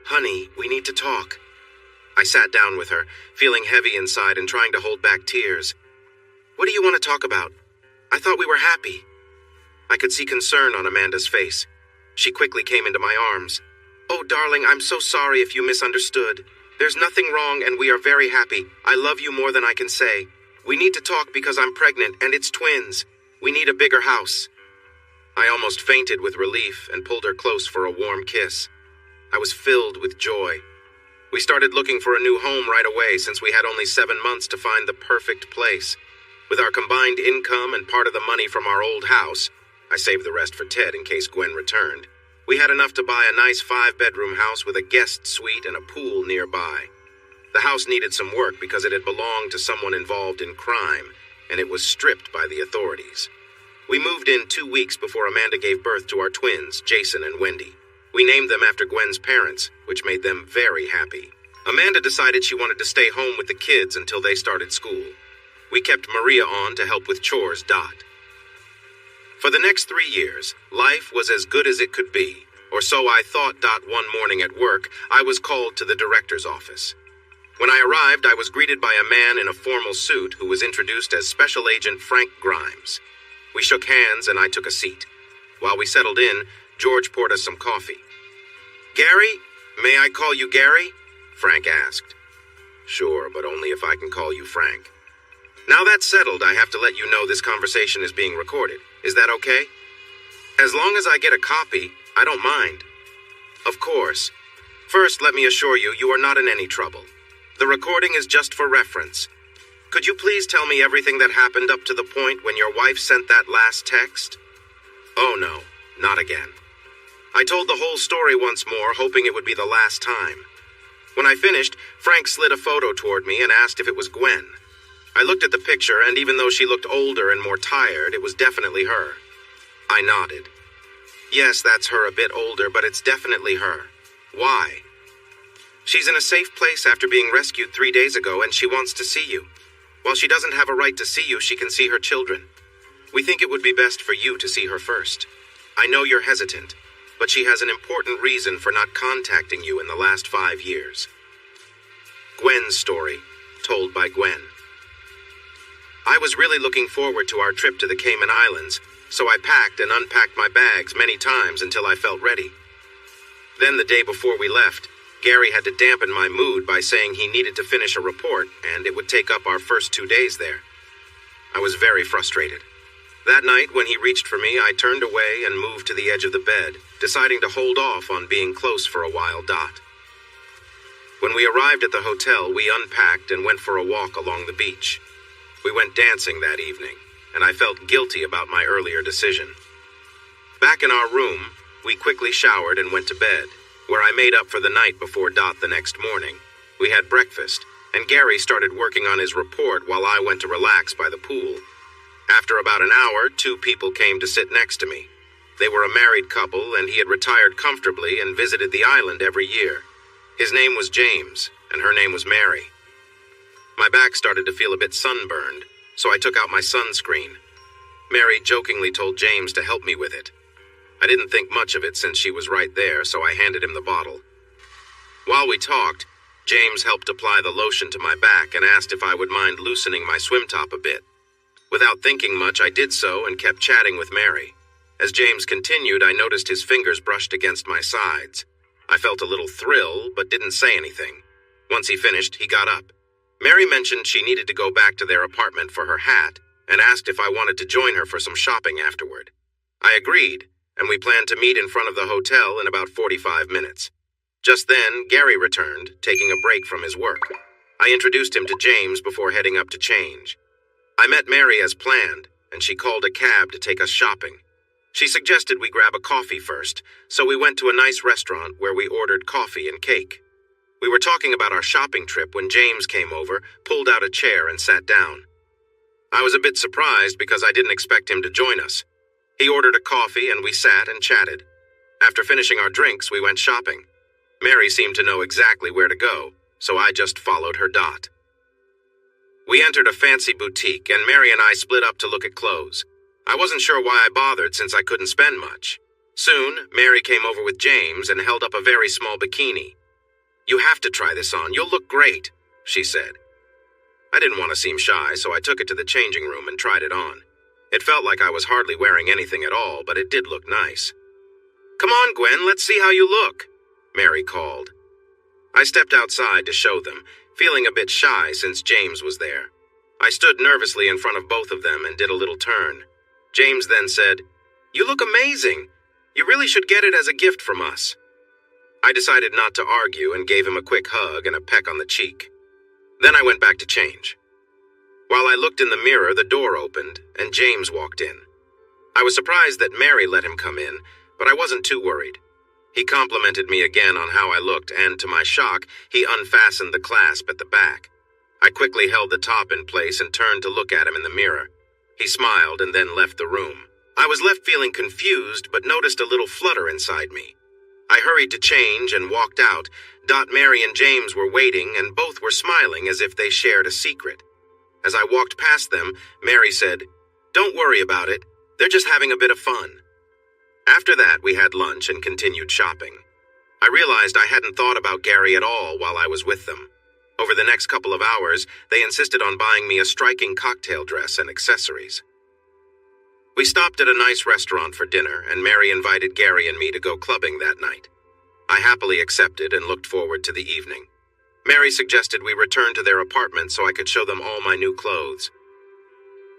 [SPEAKER 1] "Honey, we need to talk." I sat down with her, feeling heavy inside and trying to hold back tears. "What do you want to talk about? I thought we were happy." I could see concern on Amanda's face. She quickly came into my arms. "Oh, darling, I'm so sorry if you misunderstood. There's nothing wrong and we are very happy. I love you more than I can say. We need to talk because I'm pregnant and it's twins. We need a bigger house." I almost fainted with relief and pulled her close for a warm kiss. I was filled with joy. We started looking for a new home right away since we had only 7 months to find the perfect place. With our combined income and part of the money from our old house, I saved the rest for Ted in case Gwen returned, we had enough to buy a nice 5-bedroom house with a guest suite and a pool nearby. The house needed some work because it had belonged to someone involved in crime, and it was stripped by the authorities. We moved in 2 weeks before Amanda gave birth to our twins, Jason and Wendy. We named them after Gwen's parents, which made them very happy. Amanda decided she wanted to stay home with the kids until they started school. We kept Maria on to help with chores. For the next 3 years, life was as good as it could be, or so I thought. One morning at work, I was called to the director's office. When I arrived, I was greeted by a man in a formal suit who was introduced as Special Agent Frank Grimes. We shook hands and I took a seat. While we settled in, George poured us some coffee. "Gary, may I call you Gary?" Frank asked. "Sure, but only if I can call you Frank." "Now that's settled, I have to let you know this conversation is being recorded. Is that okay?" "As long as I get a copy, I don't mind." "Of course. First, let me assure you, you are not in any trouble. The recording is just for reference. Could you please tell me everything that happened up to the point when your wife sent that last text?" "Oh no, not again." I told the whole story once more, hoping it would be the last time. When I finished, Frank slid a photo toward me and asked if it was Gwen. I looked at the picture, and even though she looked older and more tired, it was definitely her. I nodded. "Yes, that's her, a bit older, but it's definitely her. Why?" "She's in a safe place after being rescued 3 days ago, and she wants to see you. While she doesn't have a right to see you, she can see her children. We think it would be best for you to see her first. I know you're hesitant, but she has an important reason for not contacting you in the last 5 years." Gwen's story, told by Gwen. I was really looking forward to our trip to the Cayman Islands, so I packed and unpacked my bags many times until I felt ready. Then the day before we left, Gary had to dampen my mood by saying he needed to finish a report and it would take up our first 2 days there. I was very frustrated. That night, when he reached for me, I turned away and moved to the edge of the bed, deciding to hold off on being close for a while. When we arrived at the hotel, we unpacked and went for a walk along the beach. We went dancing that evening, and I felt guilty about my earlier decision. Back in our room, we quickly showered and went to bed, where I made up for the night before the next morning. We had breakfast, and Gary started working on his report while I went to relax by the pool. After about an hour, 2 people came to sit next to me. They were a married couple, and he had retired comfortably and visited the island every year. His name was James, and her name was Mary. My back started to feel a bit sunburned, so I took out my sunscreen. Mary jokingly told James to help me with it. I didn't think much of it since she was right there, so I handed him the bottle. While we talked, James helped apply the lotion to my back and asked if I would mind loosening my swim top a bit. Without thinking much, I did so and kept chatting with Mary. As James continued, I noticed his fingers brushed against my sides. I felt a little thrill, but didn't say anything. Once he finished, he got up. Mary mentioned she needed to go back to their apartment for her hat and asked if I wanted to join her for some shopping afterward. I agreed, and we planned to meet in front of the hotel in about 45 minutes. Just then, Gary returned, taking a break from his work. I introduced him to James before heading up to change. I met Mary as planned, and she called a cab to take us shopping. She suggested we grab a coffee first, so we went to a nice restaurant where we ordered coffee and cake. We were talking about our shopping trip when James came over, pulled out a chair, and sat down. I was a bit surprised because I didn't expect him to join us. He ordered a coffee and we sat and chatted. After finishing our drinks, we went shopping. Mary seemed to know exactly where to go, so I just followed her dot. We entered a fancy boutique, and Mary and I split up to look at clothes. I wasn't sure why I bothered since I couldn't spend much. Soon, Mary came over with James and held up a very small bikini. "You have to try this on. You'll look great," she said. I didn't want to seem shy, so I took it to the changing room and tried it on. It felt like I was hardly wearing anything at all, but it did look nice. "Come on, Gwen, let's see how you look," Mary called. I stepped outside to show them, feeling a bit shy since James was there. I stood nervously in front of both of them and did a little turn. James then said, "You look amazing. You really should get it as a gift from us." I decided not to argue and gave him a quick hug and a peck on the cheek. Then I went back to change. While I looked in the mirror, the door opened, and James walked in. I was surprised that Mary let him come in, but I wasn't too worried. He complimented me again on how I looked, and to my shock, he unfastened the clasp at the back. I quickly held the top in place and turned to look at him in the mirror. He smiled and then left the room. I was left feeling confused, but noticed a little flutter inside me. I hurried to change and walked out. Mary and James were waiting, and both were smiling as if they shared a secret. As I walked past them, Mary said, "Don't worry about it. They're just having a bit of fun." After that, we had lunch and continued shopping. I realized I hadn't thought about Gary at all while I was with them. Over the next couple of hours, they insisted on buying me a striking cocktail dress and accessories. We stopped at a nice restaurant for dinner, and Mary invited Gary and me to go clubbing that night. I happily accepted and looked forward to the evening. Mary suggested we return to their apartment so I could show them all my new clothes.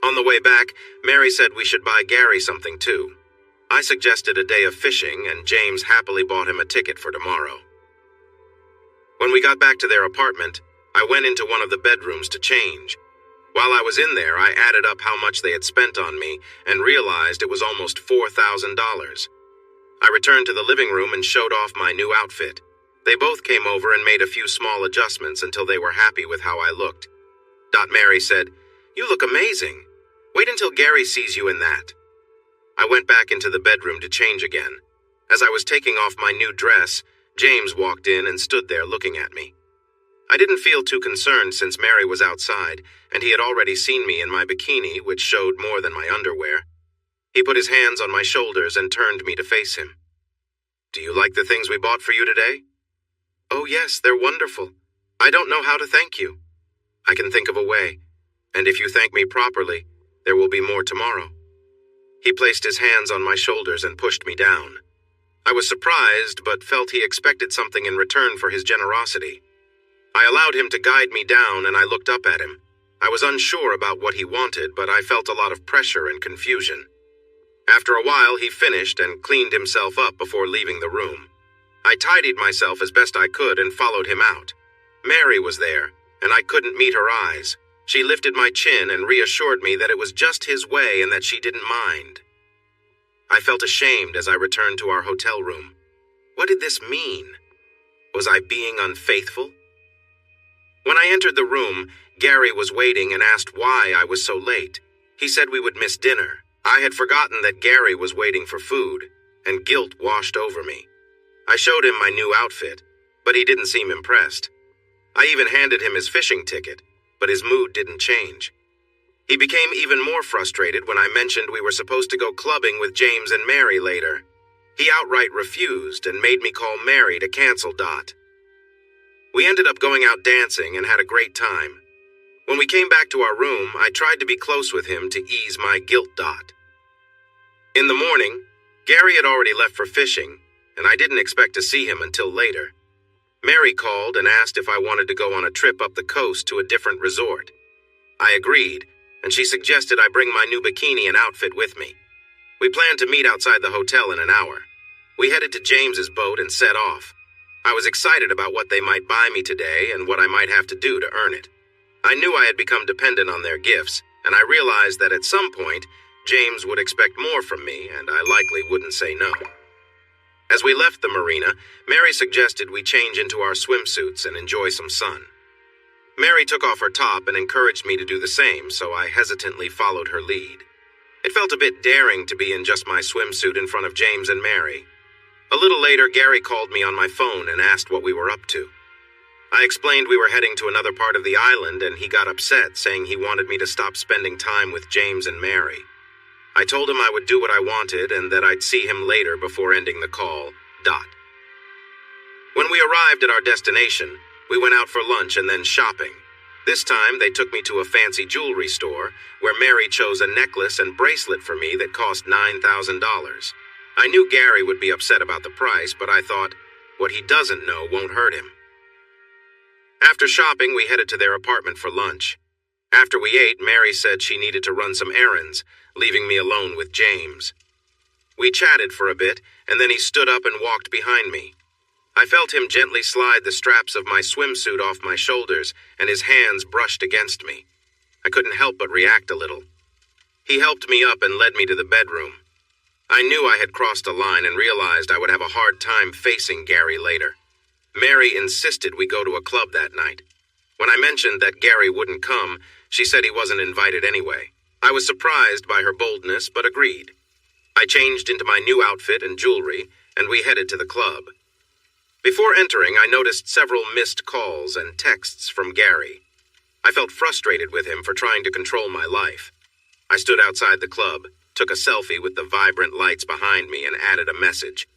[SPEAKER 1] On the way back, Mary said we should buy Gary something too. I suggested a day of fishing, and James happily bought him a ticket for tomorrow. When we got back to their apartment, I went into one of the bedrooms to change. While I was in there, I added up how much they had spent on me and realized it was almost $4,000. I returned to the living room and showed off my new outfit. They both came over and made a few small adjustments until they were happy with how I looked. Mary said, "You look amazing. Wait until Gary sees you in that." I went back into the bedroom to change again. As I was taking off my new dress, James walked in and stood there looking at me. I didn't feel too concerned since Mary was outside, and he had already seen me in my bikini, which showed more than my underwear. He put his hands on my shoulders and turned me to face him. "Do you like the things we bought for you today?" "Oh yes, they're wonderful. I don't know how to thank you." "I can think of a way, and if you thank me properly, there will be more tomorrow." He placed his hands on my shoulders and pushed me down. I was surprised, but felt he expected something in return for his generosity. I allowed him to guide me down, and I looked up at him. I was unsure about what he wanted, but I felt a lot of pressure and confusion. After a while, he finished and cleaned himself up before leaving the room. I tidied myself as best I could and followed him out. Mary was there, and I couldn't meet her eyes. She lifted my chin and reassured me that it was just his way and that she didn't mind. I felt ashamed as I returned to our hotel room. What did this mean? Was I being unfaithful? When I entered the room, Gary was waiting and asked why I was so late. He said we would miss dinner. I had forgotten that Gary was waiting for food, and guilt washed over me. I showed him my new outfit, but he didn't seem impressed. I even handed him his fishing ticket, but his mood didn't change. He became even more frustrated when I mentioned we were supposed to go clubbing with James and Mary later. He outright refused and made me call Mary to cancel Dot. We ended up going out dancing and had a great time. When we came back to our room, I tried to be close with him to ease my guilt. In the morning, Gary had already left for fishing, and I didn't expect to see him until later. Mary called and asked if I wanted to go on a trip up the coast to a different resort. I agreed, and she suggested I bring my new bikini and outfit with me. We planned to meet outside the hotel in an hour. We headed to James's boat and set off. I was excited about what they might buy me today and what I might have to do to earn it. I knew I had become dependent on their gifts, and I realized that at some point, James would expect more from me, and I likely wouldn't say no. As we left the marina, Mary suggested we change into our swimsuits and enjoy some sun. Mary took off her top and encouraged me to do the same, so I hesitantly followed her lead. It felt a bit daring to be in just my swimsuit in front of James and Mary. A little later, Gary called me on my phone and asked what we were up to. I explained we were heading to another part of the island, and he got upset, saying he wanted me to stop spending time with James and Mary. I told him I would do what I wanted and that I'd see him later before ending the call. When we arrived at our destination, we went out for lunch and then shopping. This time, they took me to a fancy jewelry store where Mary chose a necklace and bracelet for me that cost $9,000. I knew Gary would be upset about the price, but I thought, what he doesn't know won't hurt him. After shopping, we headed to their apartment for lunch. After we ate, Mary said she needed to run some errands, leaving me alone with James. We chatted for a bit, and then he stood up and walked behind me. I felt him gently slide the straps of my swimsuit off my shoulders, and his hands brushed against me. I couldn't help but react a little. He helped me up and led me to the bedroom. I knew I had crossed a line and realized I would have a hard time facing Gary later. Mary insisted we go to a club that night. When I mentioned that Gary wouldn't come, she said he wasn't invited anyway. I was surprised by her boldness, but agreed. I changed into my new outfit and jewelry, and we headed to the club. Before entering, I noticed several missed calls and texts from Gary. I felt frustrated with him for trying to control my life. I stood outside the club, took a selfie with the vibrant lights behind me, and added a message.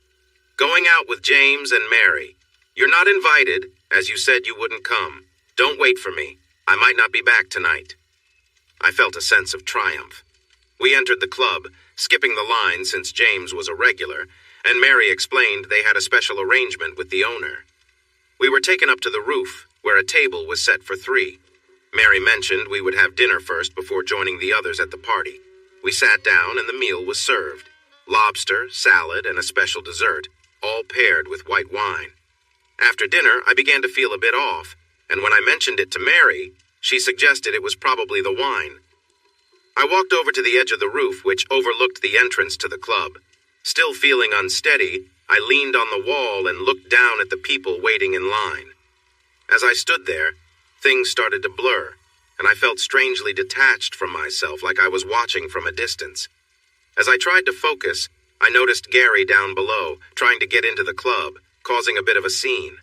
[SPEAKER 1] Going out with James and Mary. You're not invited, as you said you wouldn't come. Don't wait for me. I might not be back tonight. I felt a sense of triumph. We entered the club, skipping the line since James was a regular, and Mary explained they had a special arrangement with the owner. We were taken up to the roof, where a table was set for 3. Mary mentioned we would have dinner first before joining the others at the party. We sat down and the meal was served. Lobster, salad, and a special dessert, all paired with white wine. After dinner, I began to feel a bit off, and when I mentioned it to Mary, she suggested it was probably the wine. I walked over to the edge of the roof, which overlooked the entrance to the club. Still feeling unsteady, I leaned on the wall and looked down at the people waiting in line. As I stood there, things started to blur, and I felt strangely detached from myself, like I was watching from a distance. As I tried to focus, I noticed Gary down below, trying to get into the club, causing a bit of a scene.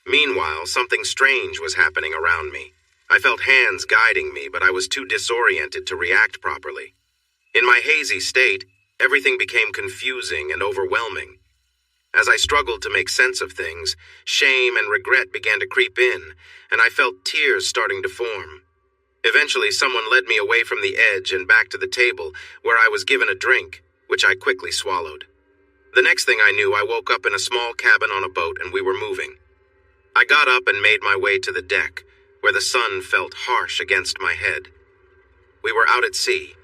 [SPEAKER 1] Meanwhile, something strange was happening around me. I felt hands guiding me, but I was too disoriented to react properly. In my hazy state, everything became confusing and overwhelming. As I struggled to make sense of things, shame and regret began to creep in, and I felt tears starting to form. Eventually, someone led me away from the edge and back to the table, where I was given a drink, which I quickly swallowed. The next thing I knew, I woke up in a small cabin on a boat and we were moving. I got up and made my way to the deck, where the sun felt harsh against my head. We were out at sea.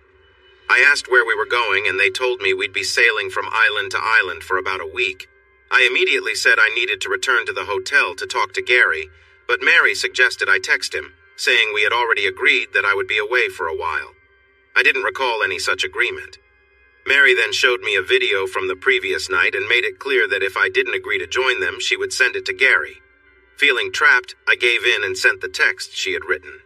[SPEAKER 1] I asked where we were going, and they told me we'd be sailing from island to island for about a week. I immediately said I needed to return to the hotel to talk to Gary, but Mary suggested I text him, saying we had already agreed that I would be away for a while. I didn't recall any such agreement. Mary then showed me a video from the previous night and made it clear that if I didn't agree to join them, she would send it to Gary. Feeling trapped, I gave in and sent the text she had written.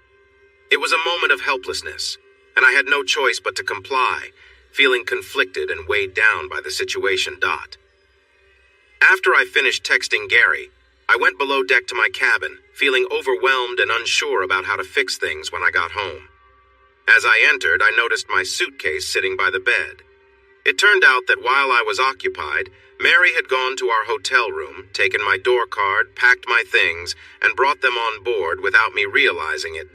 [SPEAKER 1] It was a moment of helplessness, and I had no choice but to comply, feeling conflicted and weighed down by the situation. After I finished texting Gary, I went below deck to my cabin, feeling overwhelmed and unsure about how to fix things when I got home. As I entered, I noticed my suitcase sitting by the bed. It turned out that while I was occupied, Mary had gone to our hotel room, taken my door card, packed my things, and brought them on board without me realizing it.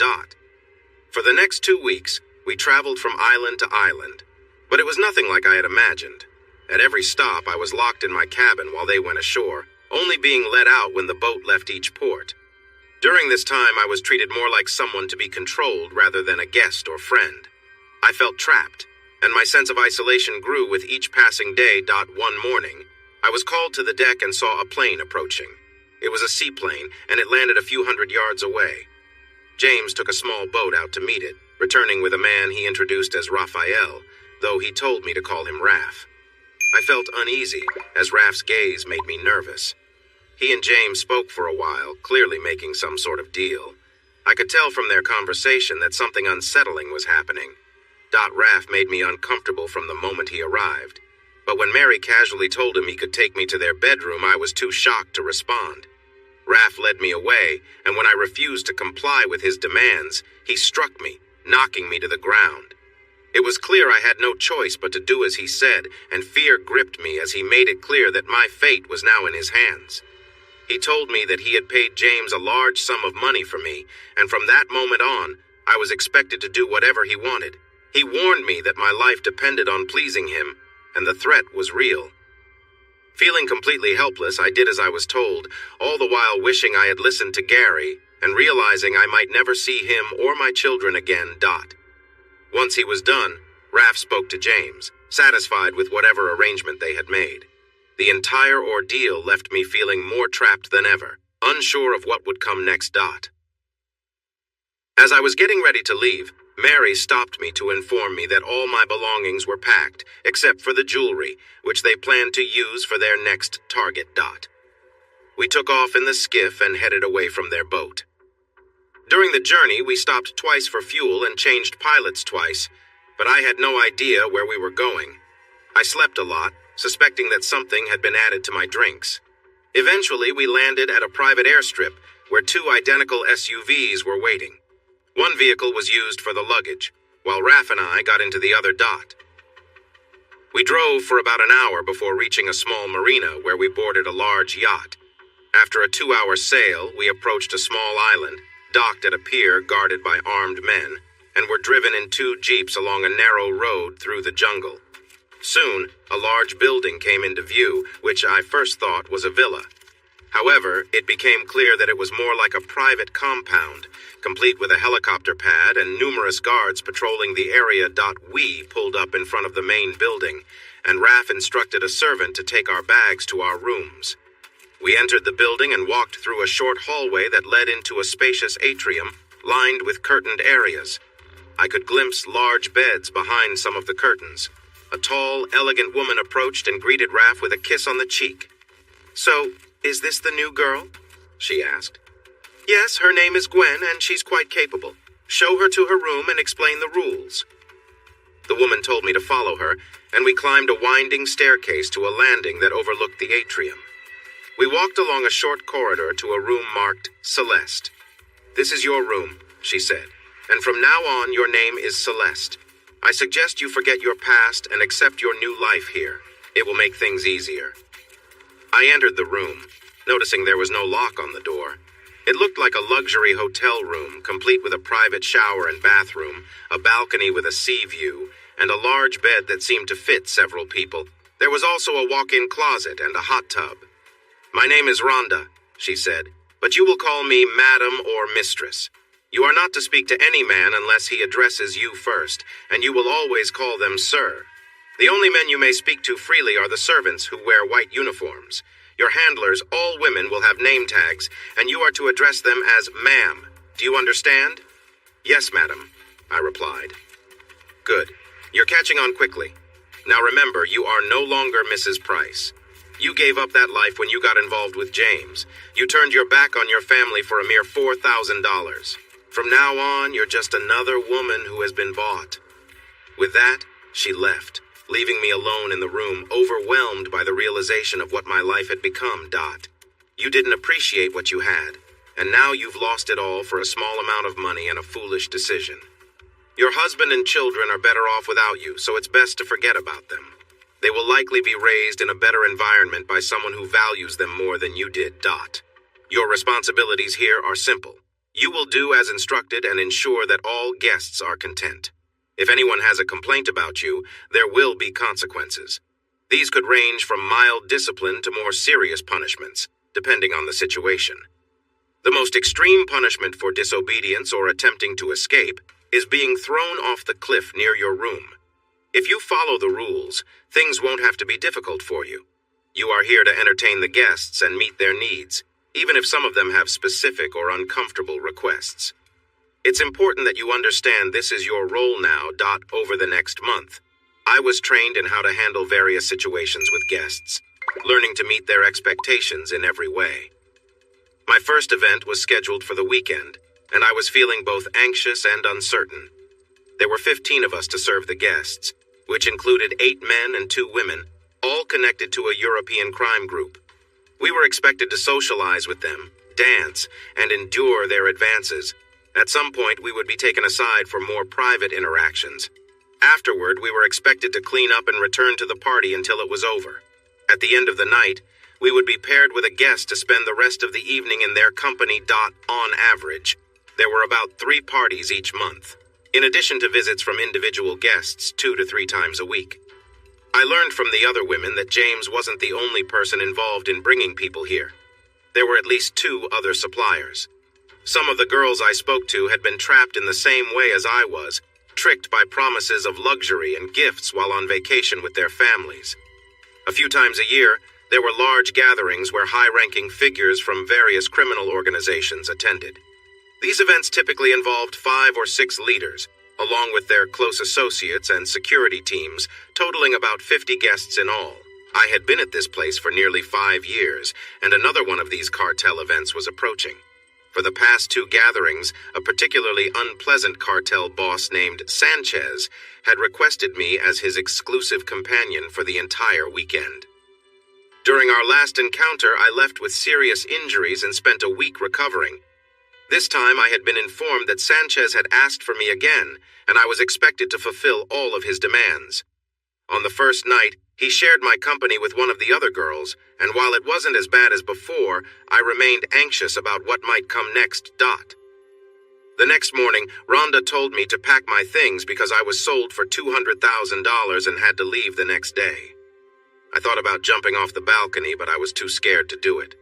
[SPEAKER 1] For the next 2 weeks, we traveled from island to island, but it was nothing like I had imagined. At every stop, I was locked in my cabin while they went ashore, only being let out when the boat left each port. During this time, I was treated more like someone to be controlled rather than a guest or friend. I felt trapped, and my sense of isolation grew with each passing day. One morning, I was called to the deck and saw a plane approaching. It was a seaplane, and it landed a few hundred yards away. James took a small boat out to meet it, returning with a man he introduced as Raphael, though he told me to call him Raph. I felt uneasy, as Raph's gaze made me nervous. He and James spoke for a while, clearly making some sort of deal. I could tell from their conversation that something unsettling was happening. Raph made me uncomfortable from the moment he arrived. But when Mary casually told him he could take me to their bedroom, I was too shocked to respond. Raph led me away, and when I refused to comply with his demands, he struck me, knocking me to the ground. It was clear I had no choice but to do as he said, and fear gripped me as he made it clear that my fate was now in his hands. He told me that he had paid James a large sum of money for me, and from that moment on, I was expected to do whatever he wanted. He warned me that my life depended on pleasing him, and the threat was real. Feeling completely helpless, I did as I was told, all the while wishing I had listened to Gary, and realizing I might never see him or my children again. Once he was done, Raph spoke to James, satisfied with whatever arrangement they had made. The entire ordeal left me feeling more trapped than ever, unsure of what would come next. As I was getting ready to leave, Mary stopped me to inform me that all my belongings were packed, except for the jewelry, which they planned to use for their next target. We took off in the skiff and headed away from their boat. During the journey, we stopped twice for fuel and changed pilots twice, but I had no idea where we were going. I slept a lot, suspecting that something had been added to my drinks. Eventually, we landed at a private airstrip where two identical SUVs were waiting. One vehicle was used for the luggage, while Raph and I got into the other. We drove for about an hour before reaching a small marina where we boarded a large yacht. After a 2-hour sail, we approached a small island, docked at a pier guarded by armed men, and were driven in 2 jeeps along a narrow road through the jungle. Soon, a large building came into view, which I first thought was a villa. However, it became clear that it was more like a private compound, complete with a helicopter pad and numerous guards patrolling the area. We pulled up in front of the main building, and Raph instructed a servant to take our bags to our rooms. We entered the building and walked through a short hallway that led into a spacious atrium lined with curtained areas. I could glimpse large beds behind some of the curtains. A tall, elegant woman approached and greeted Raph with a kiss on the cheek. "So, is this the new girl?" she asked. "Yes, her name is Gwen, and she's quite capable. Show her to her room and explain the rules." The woman told me to follow her, and we climbed a winding staircase to a landing that overlooked the atrium. We walked along a short corridor to a room marked Celeste. "This is your room," she said, "and from now on your name is Celeste. I suggest you forget your past and accept your new life here. It will make things easier." I entered the room, noticing there was no lock on the door. It looked like a luxury hotel room, complete with a private shower and bathroom, a balcony with a sea view, and a large bed that seemed to fit several people. There was also a walk-in closet and a hot tub. "My name is Rhonda," she said, "but you will call me Madam or Mistress. You are not to speak to any man unless he addresses you first, and you will always call them Sir. The only men you may speak to freely are the servants who wear white uniforms. Your handlers, all women, will have name tags, and you are to address them as Ma'am. Do you understand?" "Yes, madam," I replied. "Good. You're catching on quickly. Now remember, you are no longer Mrs. Price. You gave up that life when you got involved with James. You turned your back on your family for a mere $4,000. From now on, you're just another woman who has been bought." With that, she left, leaving me alone in the room, overwhelmed by the realization of what my life had become. You didn't appreciate what you had, and now you've lost it all for a small amount of money and a foolish decision. Your husband and children are better off without you, so it's best to forget about them. They will likely be raised in a better environment by someone who values them more than you did. Your responsibilities here are simple. You will do as instructed and ensure that all guests are content. If anyone has a complaint about you, there will be consequences. These could range from mild discipline to more serious punishments, depending on the situation. The most extreme punishment for disobedience or attempting to escape is being thrown off the cliff near your room. If you follow the rules, things won't have to be difficult for you. You are here to entertain the guests and meet their needs, even if some of them have specific or uncomfortable requests. It's important that you understand this is your role now. Over the next month, I was trained in how to handle various situations with guests, learning to meet their expectations in every way. My first event was scheduled for the weekend, and I was feeling both anxious and uncertain. There were 15 of us to serve the guests, which included 8 men and 2 women, all connected to a European crime group. We were expected to socialize with them, dance, and endure their advances. At some point, we would be taken aside for more private interactions. Afterward, we were expected to clean up and return to the party until it was over. At the end of the night, we would be paired with a guest to spend the rest of the evening in their company. On average, there were about 3 parties each month, in addition to visits from individual guests 2 to 3 times a week. I learned from the other women that James wasn't the only person involved in bringing people here. There were at least 2 other suppliers. Some of the girls I spoke to had been trapped in the same way as I was, tricked by promises of luxury and gifts while on vacation with their families. A few times a year, there were large gatherings where high-ranking figures from various criminal organizations attended. These events typically involved 5 or 6 leaders, along with their close associates and security teams, totaling about 50 guests in all. I had been at this place for nearly 5 years, and another one of these cartel events was approaching. For the past 2 gatherings, a particularly unpleasant cartel boss named Sanchez had requested me as his exclusive companion for the entire weekend. During our last encounter, I left with serious injuries and spent a week recovering. This time, I had been informed that Sanchez had asked for me again, and I was expected to fulfill all of his demands. On the first night, he shared my company with one of the other girls, and while it wasn't as bad as before, I remained anxious about what might come next. The next morning, Rhonda told me to pack my things because I was sold for $200,000 and had to leave the next day. I thought about jumping off the balcony, but I was too scared to do it.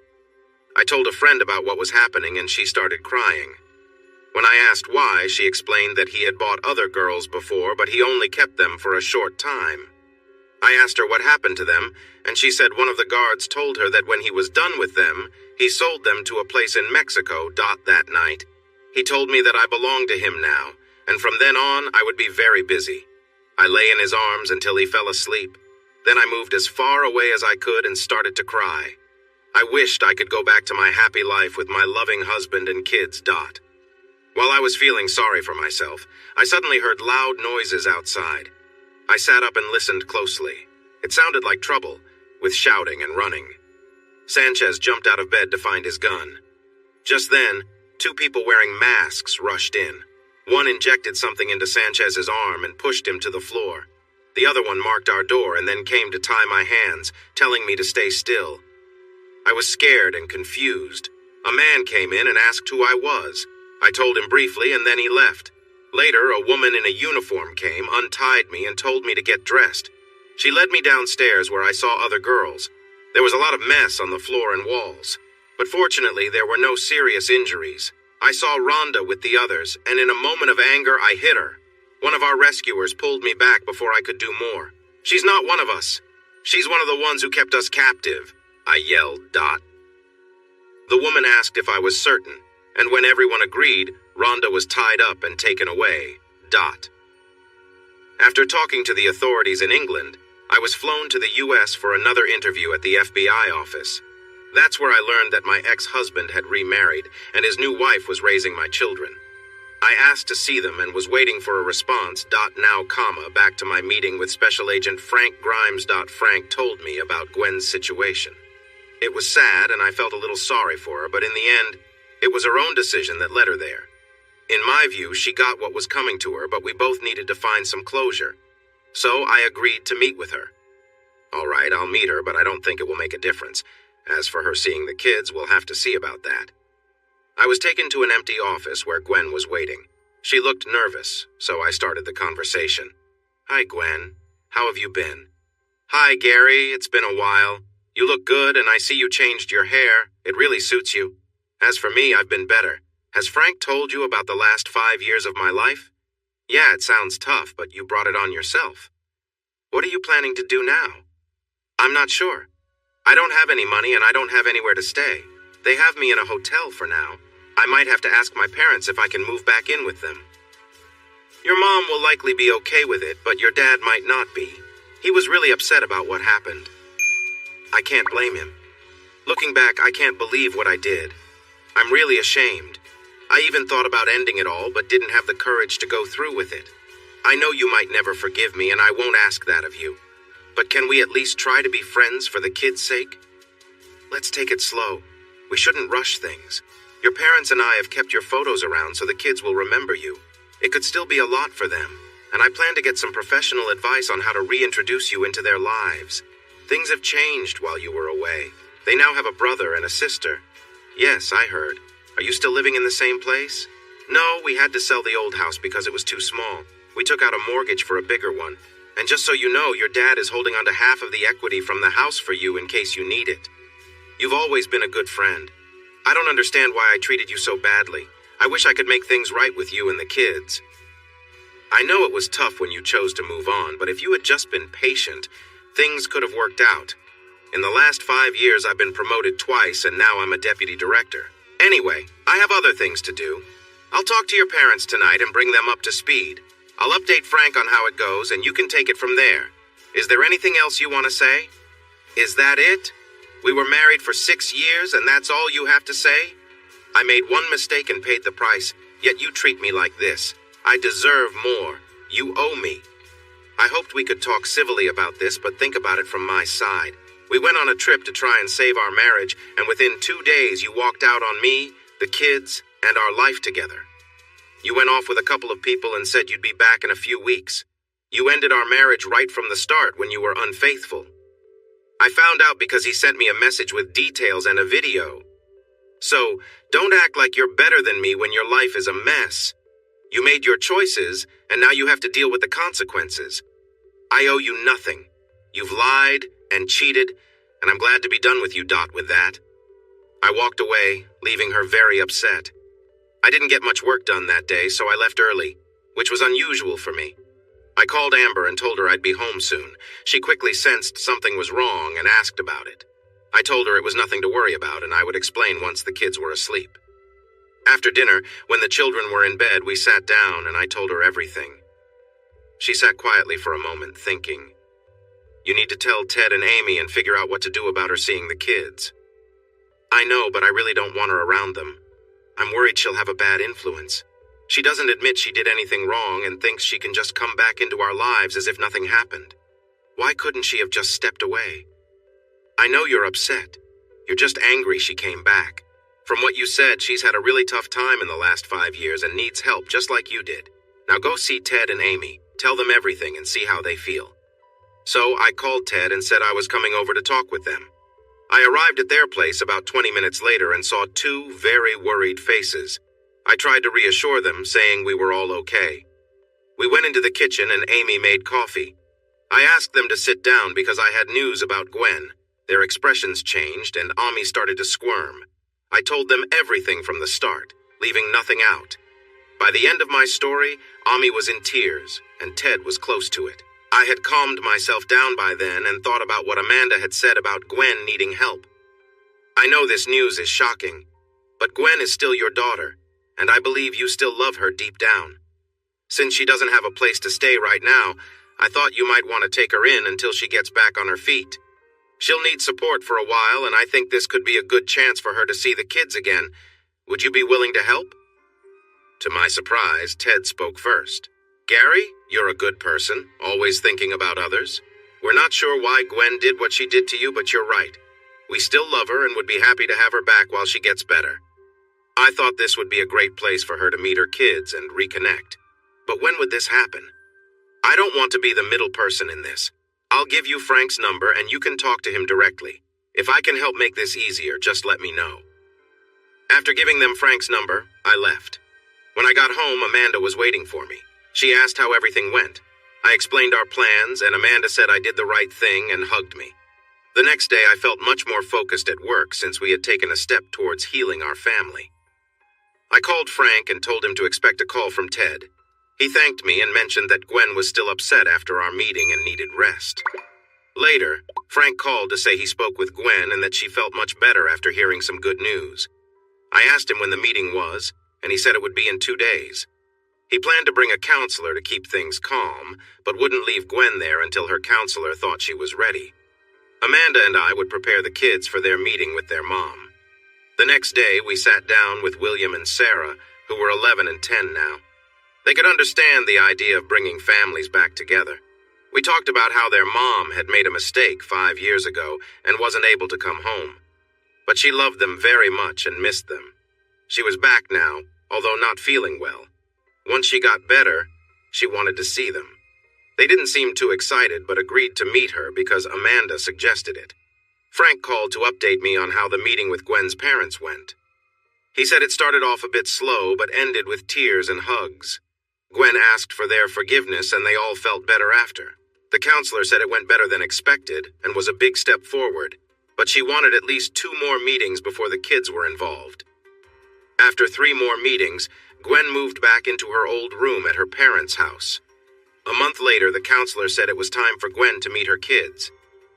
[SPEAKER 1] I told a friend about what was happening, and she started crying. When I asked why, she explained that he had bought other girls before, but he only kept them for a short time. I asked her what happened to them, and she said one of the guards told her that when he was done with them, he sold them to a place in Mexico. That night, he told me that I belonged to him now, and from then on, I would be very busy. I lay in his arms until he fell asleep. Then I moved as far away as I could and started to cry. I wished I could go back to my happy life with my loving husband and kids. While I was feeling sorry for myself, I suddenly heard loud noises outside. I sat up and listened closely. It sounded like trouble, with shouting and running. Sanchez jumped out of bed to find his gun. Just then, 2 people wearing masks rushed in. One injected something into Sanchez's arm and pushed him to the floor. The other one marked our door and then came to tie my hands, telling me to stay still. I was scared and confused. A man came in and asked who I was. I told him briefly and then he left. Later, a woman in a uniform came, untied me, and told me to get dressed. She led me downstairs where I saw other girls. There was a lot of mess on the floor and walls, but fortunately there were no serious injuries. I saw Rhonda with the others, and in a moment of anger, I hit her. One of our rescuers pulled me back before I could do more. She's not one of us. She's one of the ones who kept us captive, I yelled. The woman asked if I was certain, and when everyone agreed, Rhonda was tied up and taken away. After talking to the authorities in England, I was flown to the U.S. for another interview at the FBI office. That's where I learned that my ex-husband had remarried, and his new wife was raising my children. I asked to see them and was waiting for a response. Now, back to my meeting with Special Agent Frank Grimes. Frank told me about Gwen's situation. It was sad, and I felt a little sorry for her, but in the end, it was her own decision that led her there. In my view, she got what was coming to her, but we both needed to find some closure. So I agreed to meet with her. All right, I'll meet her, but I don't think it will make a difference. As for her seeing the kids, we'll have to see about that. I was taken to an empty office where Gwen was waiting. She looked nervous, so I started the conversation. Hi, Gwen. How have you been? Hi, Gary. It's been a while. You look good, and I see you changed your hair. It really suits you. As for me, I've been better. Has Frank told you about the last 5 years of my life? Yeah, it sounds tough, but you brought it on yourself. What are you planning to do now? I'm not sure. I don't have any money and I don't have anywhere to stay. They have me in a hotel for now. I might have to ask my parents if I can move back in with them. Your mom will likely be okay with it, but your dad might not be. He was really upset about what happened. I can't blame him. Looking back, I can't believe what I did. I'm really ashamed. I even thought about ending it all, but didn't have the courage to go through with it. I know you might never forgive me, and I won't ask that of you. But can we at least try to be friends for the kids' sake? Let's take it slow. We shouldn't rush things. Your parents and I have kept your photos around so the kids will remember you. It could still be a lot for them, and I plan to get some professional advice on how to reintroduce you into their lives. Things have changed while you were away. They now have a brother and a sister. Yes, I heard. Are you still living in the same place? No, we had to sell the old house because it was too small. We took out a mortgage for a bigger one. And just so you know, your dad is holding onto half of the equity from the house for you in case you need it. You've always been a good friend. I don't understand why I treated you so badly. I wish I could make things right with you and the kids. I know it was tough when you chose to move on, but if you had just been patient, things could have worked out. In the last 5 years, I've been promoted twice, and now I'm a deputy director. Anyway, I have other things to do. I'll talk to your parents tonight and bring them up to speed. I'll update Frank on how it goes, and you can take it from there. Is there anything else you want to say? Is that it? We were married for 6 years, and that's all you have to say? I made one mistake and paid the price, yet you treat me like this. I deserve more. You owe me. I hoped we could talk civilly about this, but think about it from my side. We went on a trip to try and save our marriage, and within 2 days you walked out on me, the kids, and our life together. You went off with a couple of people and said you'd be back in a few weeks. You ended our marriage right from the start when you were unfaithful. I found out because he sent me a message with details and a video. So, don't act like you're better than me when your life is a mess. You made your choices, and now you have to deal with the consequences. I owe you nothing. You've lied and cheated, and I'm glad to be done with you, Dot, with that. I walked away, leaving her very upset. I didn't get much work done that day, so I left early, which was unusual for me. I called Amber and told her I'd be home soon. She quickly sensed something was wrong and asked about it. I told her it was nothing to worry about, and I would explain once the kids were asleep. After dinner, when the children were in bed, we sat down and I told her everything. She sat quietly for a moment, thinking. You need to tell Ted and Amy and figure out what to do about her seeing the kids. I know, but I really don't want her around them. I'm worried she'll have a bad influence. She doesn't admit she did anything wrong and thinks she can just come back into our lives as if nothing happened. Why couldn't she have just stepped away? I know you're upset. You're just angry she came back. From what you said, she's had a really tough time in the last 5 years and needs help just like you did. Now go see Ted and Amy. Tell them everything and see how they feel. So I called Ted and said I was coming over to talk with them. I arrived at their place about 20 minutes later and saw 2 very worried faces. I tried to reassure them, saying we were all okay. We went into the kitchen and Amy made coffee. I asked them to sit down because I had news about Gwen. Their expressions changed and Ami started to squirm. I told them everything from the start, leaving nothing out. By the end of my story, Ami was in tears, and Ted was close to it. I had calmed myself down by then and thought about what Amanda had said about Gwen needing help. I know this news is shocking, but Gwen is still your daughter, and I believe you still love her deep down. Since she doesn't have a place to stay right now, I thought you might want to take her in until she gets back on her feet. She'll need support for a while, and I think this could be a good chance for her to see the kids again. Would you be willing to help? To my surprise, Ted spoke first. Gary, you're a good person, always thinking about others. We're not sure why Gwen did what she did to you, but you're right. We still love her and would be happy to have her back while she gets better. I thought this would be a great place for her to meet her kids and reconnect. But when would this happen? I don't want to be the middle person in this. I'll give you Frank's number and you can talk to him directly. If I can help make this easier, just let me know. After giving them Frank's number, I left. When I got home, Amanda was waiting for me. She asked how everything went. I explained our plans, and Amanda said I did the right thing and hugged me. The next day, I felt much more focused at work since we had taken a step towards healing our family. I called Frank and told him to expect a call from Ted. He thanked me and mentioned that Gwen was still upset after our meeting and needed rest. Later, Frank called to say he spoke with Gwen and that she felt much better after hearing some good news. I asked him when the meeting was, and he said it would be in 2 days. He planned to bring a counselor to keep things calm, but wouldn't leave Gwen there until her counselor thought she was ready. Amanda and I would prepare the kids for their meeting with their mom. The next day, we sat down with William and Sarah, who were 11 and 10 now. They could understand the idea of bringing families back together. We talked about how their mom had made a mistake 5 years ago and wasn't able to come home. But she loved them very much and missed them. She was back now, although not feeling well. Once she got better, she wanted to see them. They didn't seem too excited, but agreed to meet her because Amanda suggested it. Frank called to update me on how the meeting with Gwen's parents went. He said it started off a bit slow, but ended with tears and hugs. Gwen asked for their forgiveness, and they all felt better after. The counselor said it went better than expected and was a big step forward, but she wanted at least 2 more meetings before the kids were involved. After 3 more meetings, Gwen moved back into her old room at her parents' house. A month later, the counselor said it was time for Gwen to meet her kids.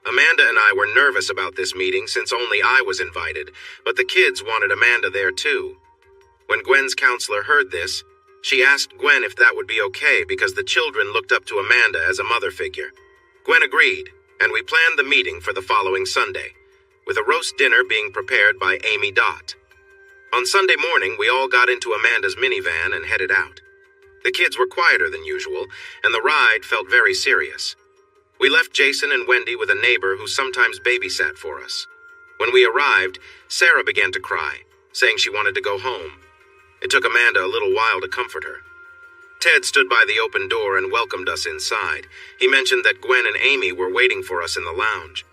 [SPEAKER 1] Amanda and I were nervous about this meeting since only I was invited, but the kids wanted Amanda there too. When Gwen's counselor heard this, she asked Gwen if that would be okay because the children looked up to Amanda as a mother figure. Gwen agreed, and we planned the meeting for the following Sunday, with a roast dinner being prepared by Amy Dott. On Sunday morning, we all got into Amanda's minivan and headed out. The kids were quieter than usual, and the ride felt very serious. We left Jason and Wendy with a neighbor who sometimes babysat for us. When we arrived, Sarah began to cry, saying she wanted to go home. It took Amanda a little while to comfort her. Ted stood by the open door and welcomed us inside. He mentioned that Gwen and Amy were waiting for us in the lounge.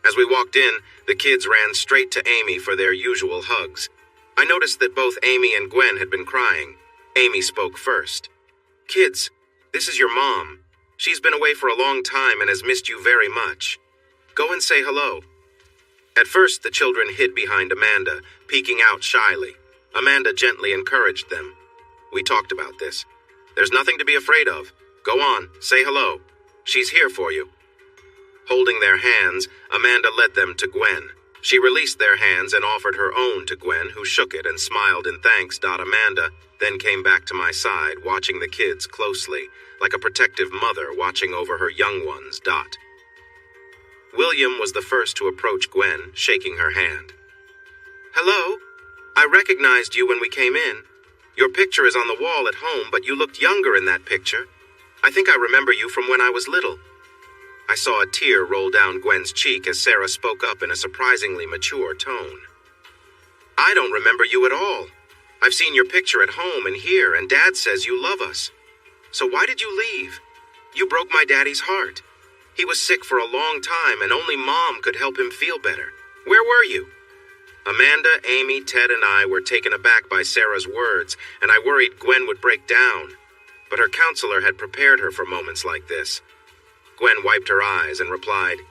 [SPEAKER 1] As we walked in, the kids ran straight to Amy for their usual hugs. I noticed that both Amy and Gwen had been crying. Amy spoke first. "Kids, this is your mom. She's been away for a long time and has missed you very much. Go and say hello." At first, the children hid behind Amanda, peeking out shyly. Amanda gently encouraged them. "We talked about this. There's nothing to be afraid of. Go on, say hello. She's here for you." Holding their hands, Amanda led them to Gwen. She released their hands and offered her own to Gwen, who shook it and smiled in thanks. Amanda then came back to my side, watching the kids closely, like a protective mother watching over her young ones. William was the first to approach Gwen, shaking her hand. "Hello. I recognized you when we came in. Your picture is on the wall at home, but you looked younger in that picture. I think I remember you from when I was little." I saw a tear roll down Gwen's cheek as Sarah spoke up in a surprisingly mature tone. "I don't remember you at all. I've seen your picture at home and here, and Dad says you love us. So why did you leave? You broke my daddy's heart. He was sick for a long time, and only Mom could help him feel better. Where were you?" Amanda, Amy, Ted, and I were taken aback by Sarah's words, and I worried Gwen would break down. But her counselor had prepared her for moments like this. Gwen wiped her eyes and replied,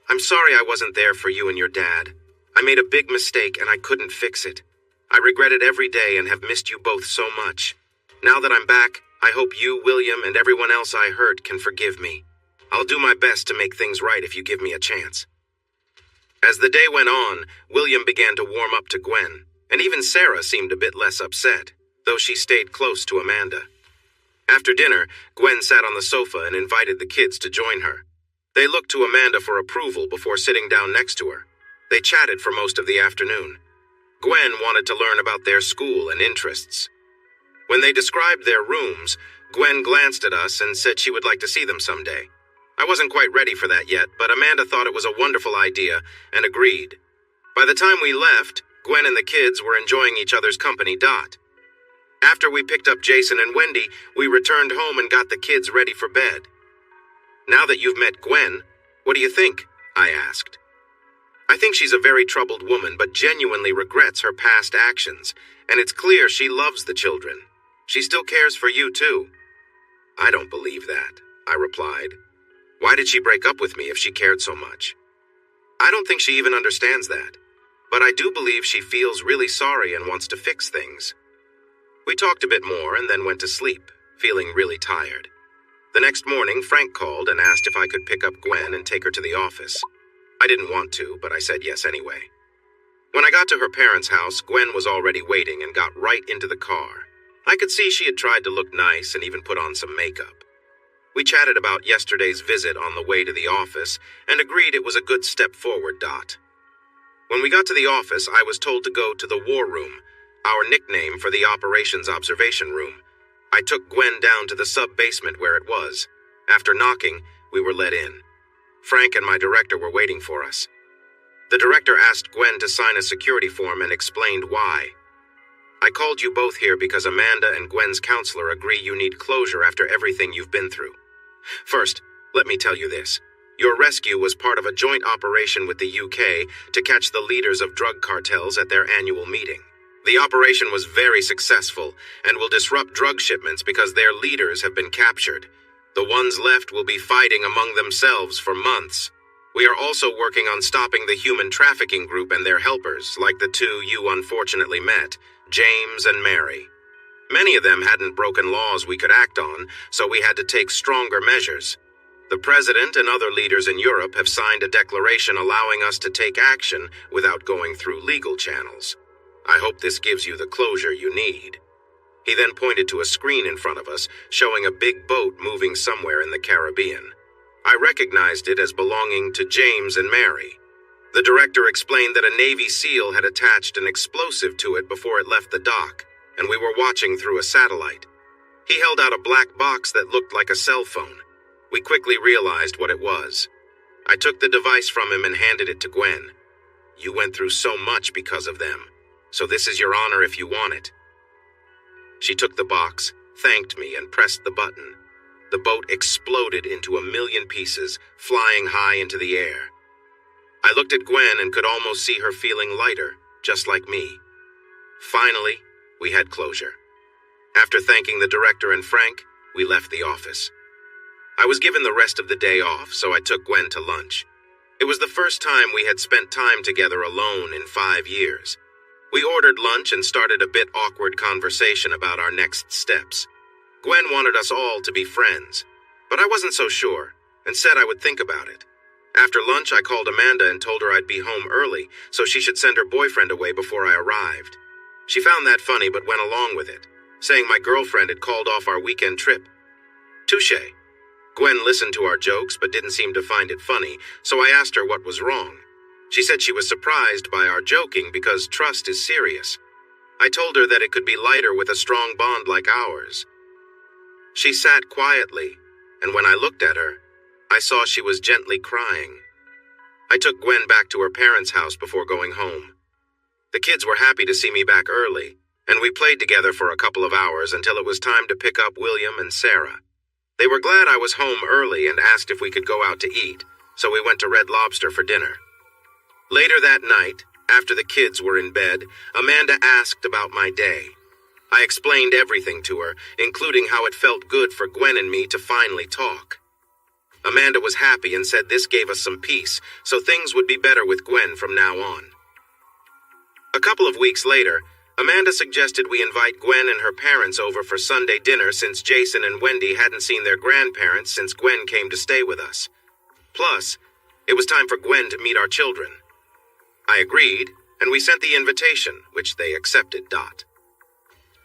[SPEAKER 1] "I'm sorry I wasn't there for you and your dad. I made a big mistake and I couldn't fix it. I regret it every day and have missed you both so much. Now that I'm back, I hope you, William, and everyone else I hurt can forgive me. I'll do my best to make things right if you give me a chance." As the day went on, William began to warm up to Gwen, and even Sarah seemed a bit less upset, though she stayed close to Amanda. After dinner, Gwen sat on the sofa and invited the kids to join her. They looked to Amanda for approval before sitting down next to her. They chatted for most of the afternoon. Gwen wanted to learn about their school and interests. When they described their rooms, Gwen glanced at us and said she would like to see them someday. I wasn't quite ready for that yet, but Amanda thought it was a wonderful idea and agreed. By the time we left, Gwen and the kids were enjoying each other's company. After we picked up Jason and Wendy, we returned home and got the kids ready for bed. "Now that you've met Gwen, what do you think?" I asked. "I think she's a very troubled woman, but genuinely regrets her past actions, and it's clear she loves the children. She still cares for you, too." "I don't believe that," I replied. "Why did she break up with me if she cared so much?" "I don't think she even understands that, but I do believe she feels really sorry and wants to fix things." We talked a bit more and then went to sleep, feeling really tired. The next morning, Frank called and asked if I could pick up Gwen and take her to the office. I didn't want to, but I said yes anyway. When I got to her parents' house, Gwen was already waiting and got right into the car. I could see she had tried to look nice and even put on some makeup. We chatted about yesterday's visit on the way to the office and agreed it was a good step forward, Dot. When we got to the office, I was told to go to the War Room, our nickname for the Operations Observation Room. I took Gwen down to the sub-basement where it was. After knocking, we were let in. Frank and my director were waiting for us. The director asked Gwen to sign a security form and explained why. I called you both here because Amanda and Gwen's counselor agree you need closure after everything you've been through. First, let me tell you this. Your rescue was part of a joint operation with the UK to catch the leaders of drug cartels at their annual meeting. The operation was very successful and will disrupt drug shipments because their leaders have been captured. The ones left will be fighting among themselves for months. We are also working on stopping the human trafficking group and their helpers, like the two you unfortunately met, James and Mary. Many of them hadn't broken laws we could act on, so we had to take stronger measures. The President and other leaders in Europe have signed a declaration allowing us to take action without going through legal channels. I hope this gives you the closure you need. He then pointed to a screen in front of us, showing a big boat moving somewhere in the Caribbean. I recognized it as belonging to James and Mary. The director explained that a Navy SEAL had attached an explosive to it before it left the dock, and we were watching through a satellite. He held out a black box that looked like a cell phone. We quickly realized what it was. I took the device from him and handed it to Gwen. You went through so much because of them, so this is your honor if you want it. She took the box, thanked me, and pressed the button. The boat exploded into 1,000,000 pieces, flying high into the air. I looked at Gwen and could almost see her feeling lighter, just like me. Finally, we had closure. After thanking the director and Frank, we left the office. I was given the rest of the day off, so I took Gwen to lunch. It was the first time we had spent time together alone in 5 years. We ordered lunch and started a bit awkward conversation about our next steps. Gwen wanted us all to be friends, but I wasn't so sure, and said I would think about it. After lunch, I called Amanda and told her I'd be home early, so she should send her boyfriend away before I arrived. She found that funny but went along with it, saying my girlfriend had called off our weekend trip. Touché. Gwen listened to our jokes but didn't seem to find it funny, so I asked her what was wrong. She said she was surprised by our joking because trust is serious. I told her that it could be lighter with a strong bond like ours. She sat quietly, and when I looked at her, I saw she was gently crying. I took Gwen back to her parents' house before going home. The kids were happy to see me back early, and we played together for a couple of hours until it was time to pick up William and Sarah. They were glad I was home early and asked if we could go out to eat, so we went to Red Lobster for dinner. Later that night, after the kids were in bed, Amanda asked about my day. I explained everything to her, including how it felt good for Gwen and me to finally talk. Amanda was happy and said this gave us some peace, so things would be better with Gwen from now on. A couple of weeks later, Amanda suggested we invite Gwen and her parents over for Sunday dinner since Jason and Wendy hadn't seen their grandparents since Gwen came to stay with us. Plus, it was time for Gwen to meet our children. I agreed, and we sent the invitation, which they accepted.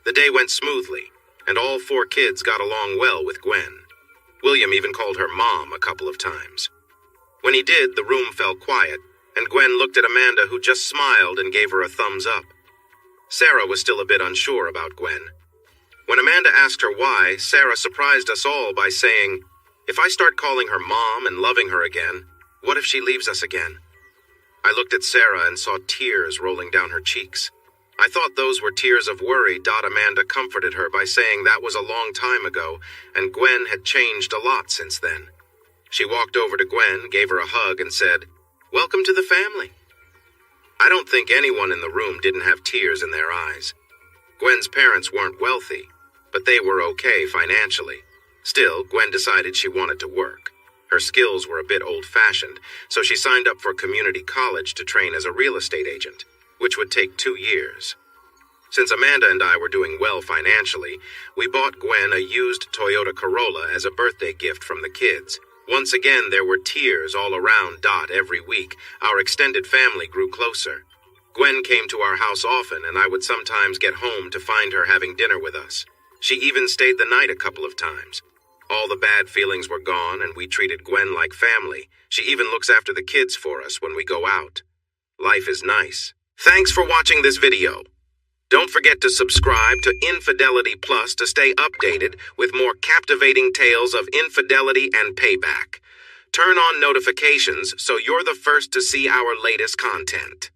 [SPEAKER 1] The day went smoothly, and all 4 kids got along well with Gwen. William even called her Mom a couple of times. When he did, the room fell quiet, and Gwen looked at Amanda, who just smiled and gave her a thumbs up. Sarah was still a bit unsure about Gwen. When Amanda asked her why, Sarah surprised us all by saying, "If I start calling her Mom and loving her again, what if she leaves us again?" I looked at Sarah and saw tears rolling down her cheeks. I thought those were tears of worry. Amanda comforted her by saying that was a long time ago, and Gwen had changed a lot since then. She walked over to Gwen, gave her a hug, and said, "Welcome to the family." I don't think anyone in the room didn't have tears in their eyes. Gwen's parents weren't wealthy, but they were okay financially. Still, Gwen decided she wanted to work. Her skills were a bit old-fashioned, so she signed up for community college to train as a real estate agent, which would take 2 years. Since Amanda and I were doing well financially, we bought Gwen a used Toyota Corolla as a birthday gift from the kids. Once again, there were tears all around. Every week, our extended family grew closer. Gwen came to our house often, and I would sometimes get home to find her having dinner with us. She even stayed the night a couple of times. All the bad feelings were gone, and we treated Gwen like family. She even looks after the kids for us when we go out. Life is nice. Thanks for watching this video. Don't forget to subscribe to Infidelity Plus to stay updated with more captivating tales of infidelity and payback. Turn on notifications so you're the first to see our latest content.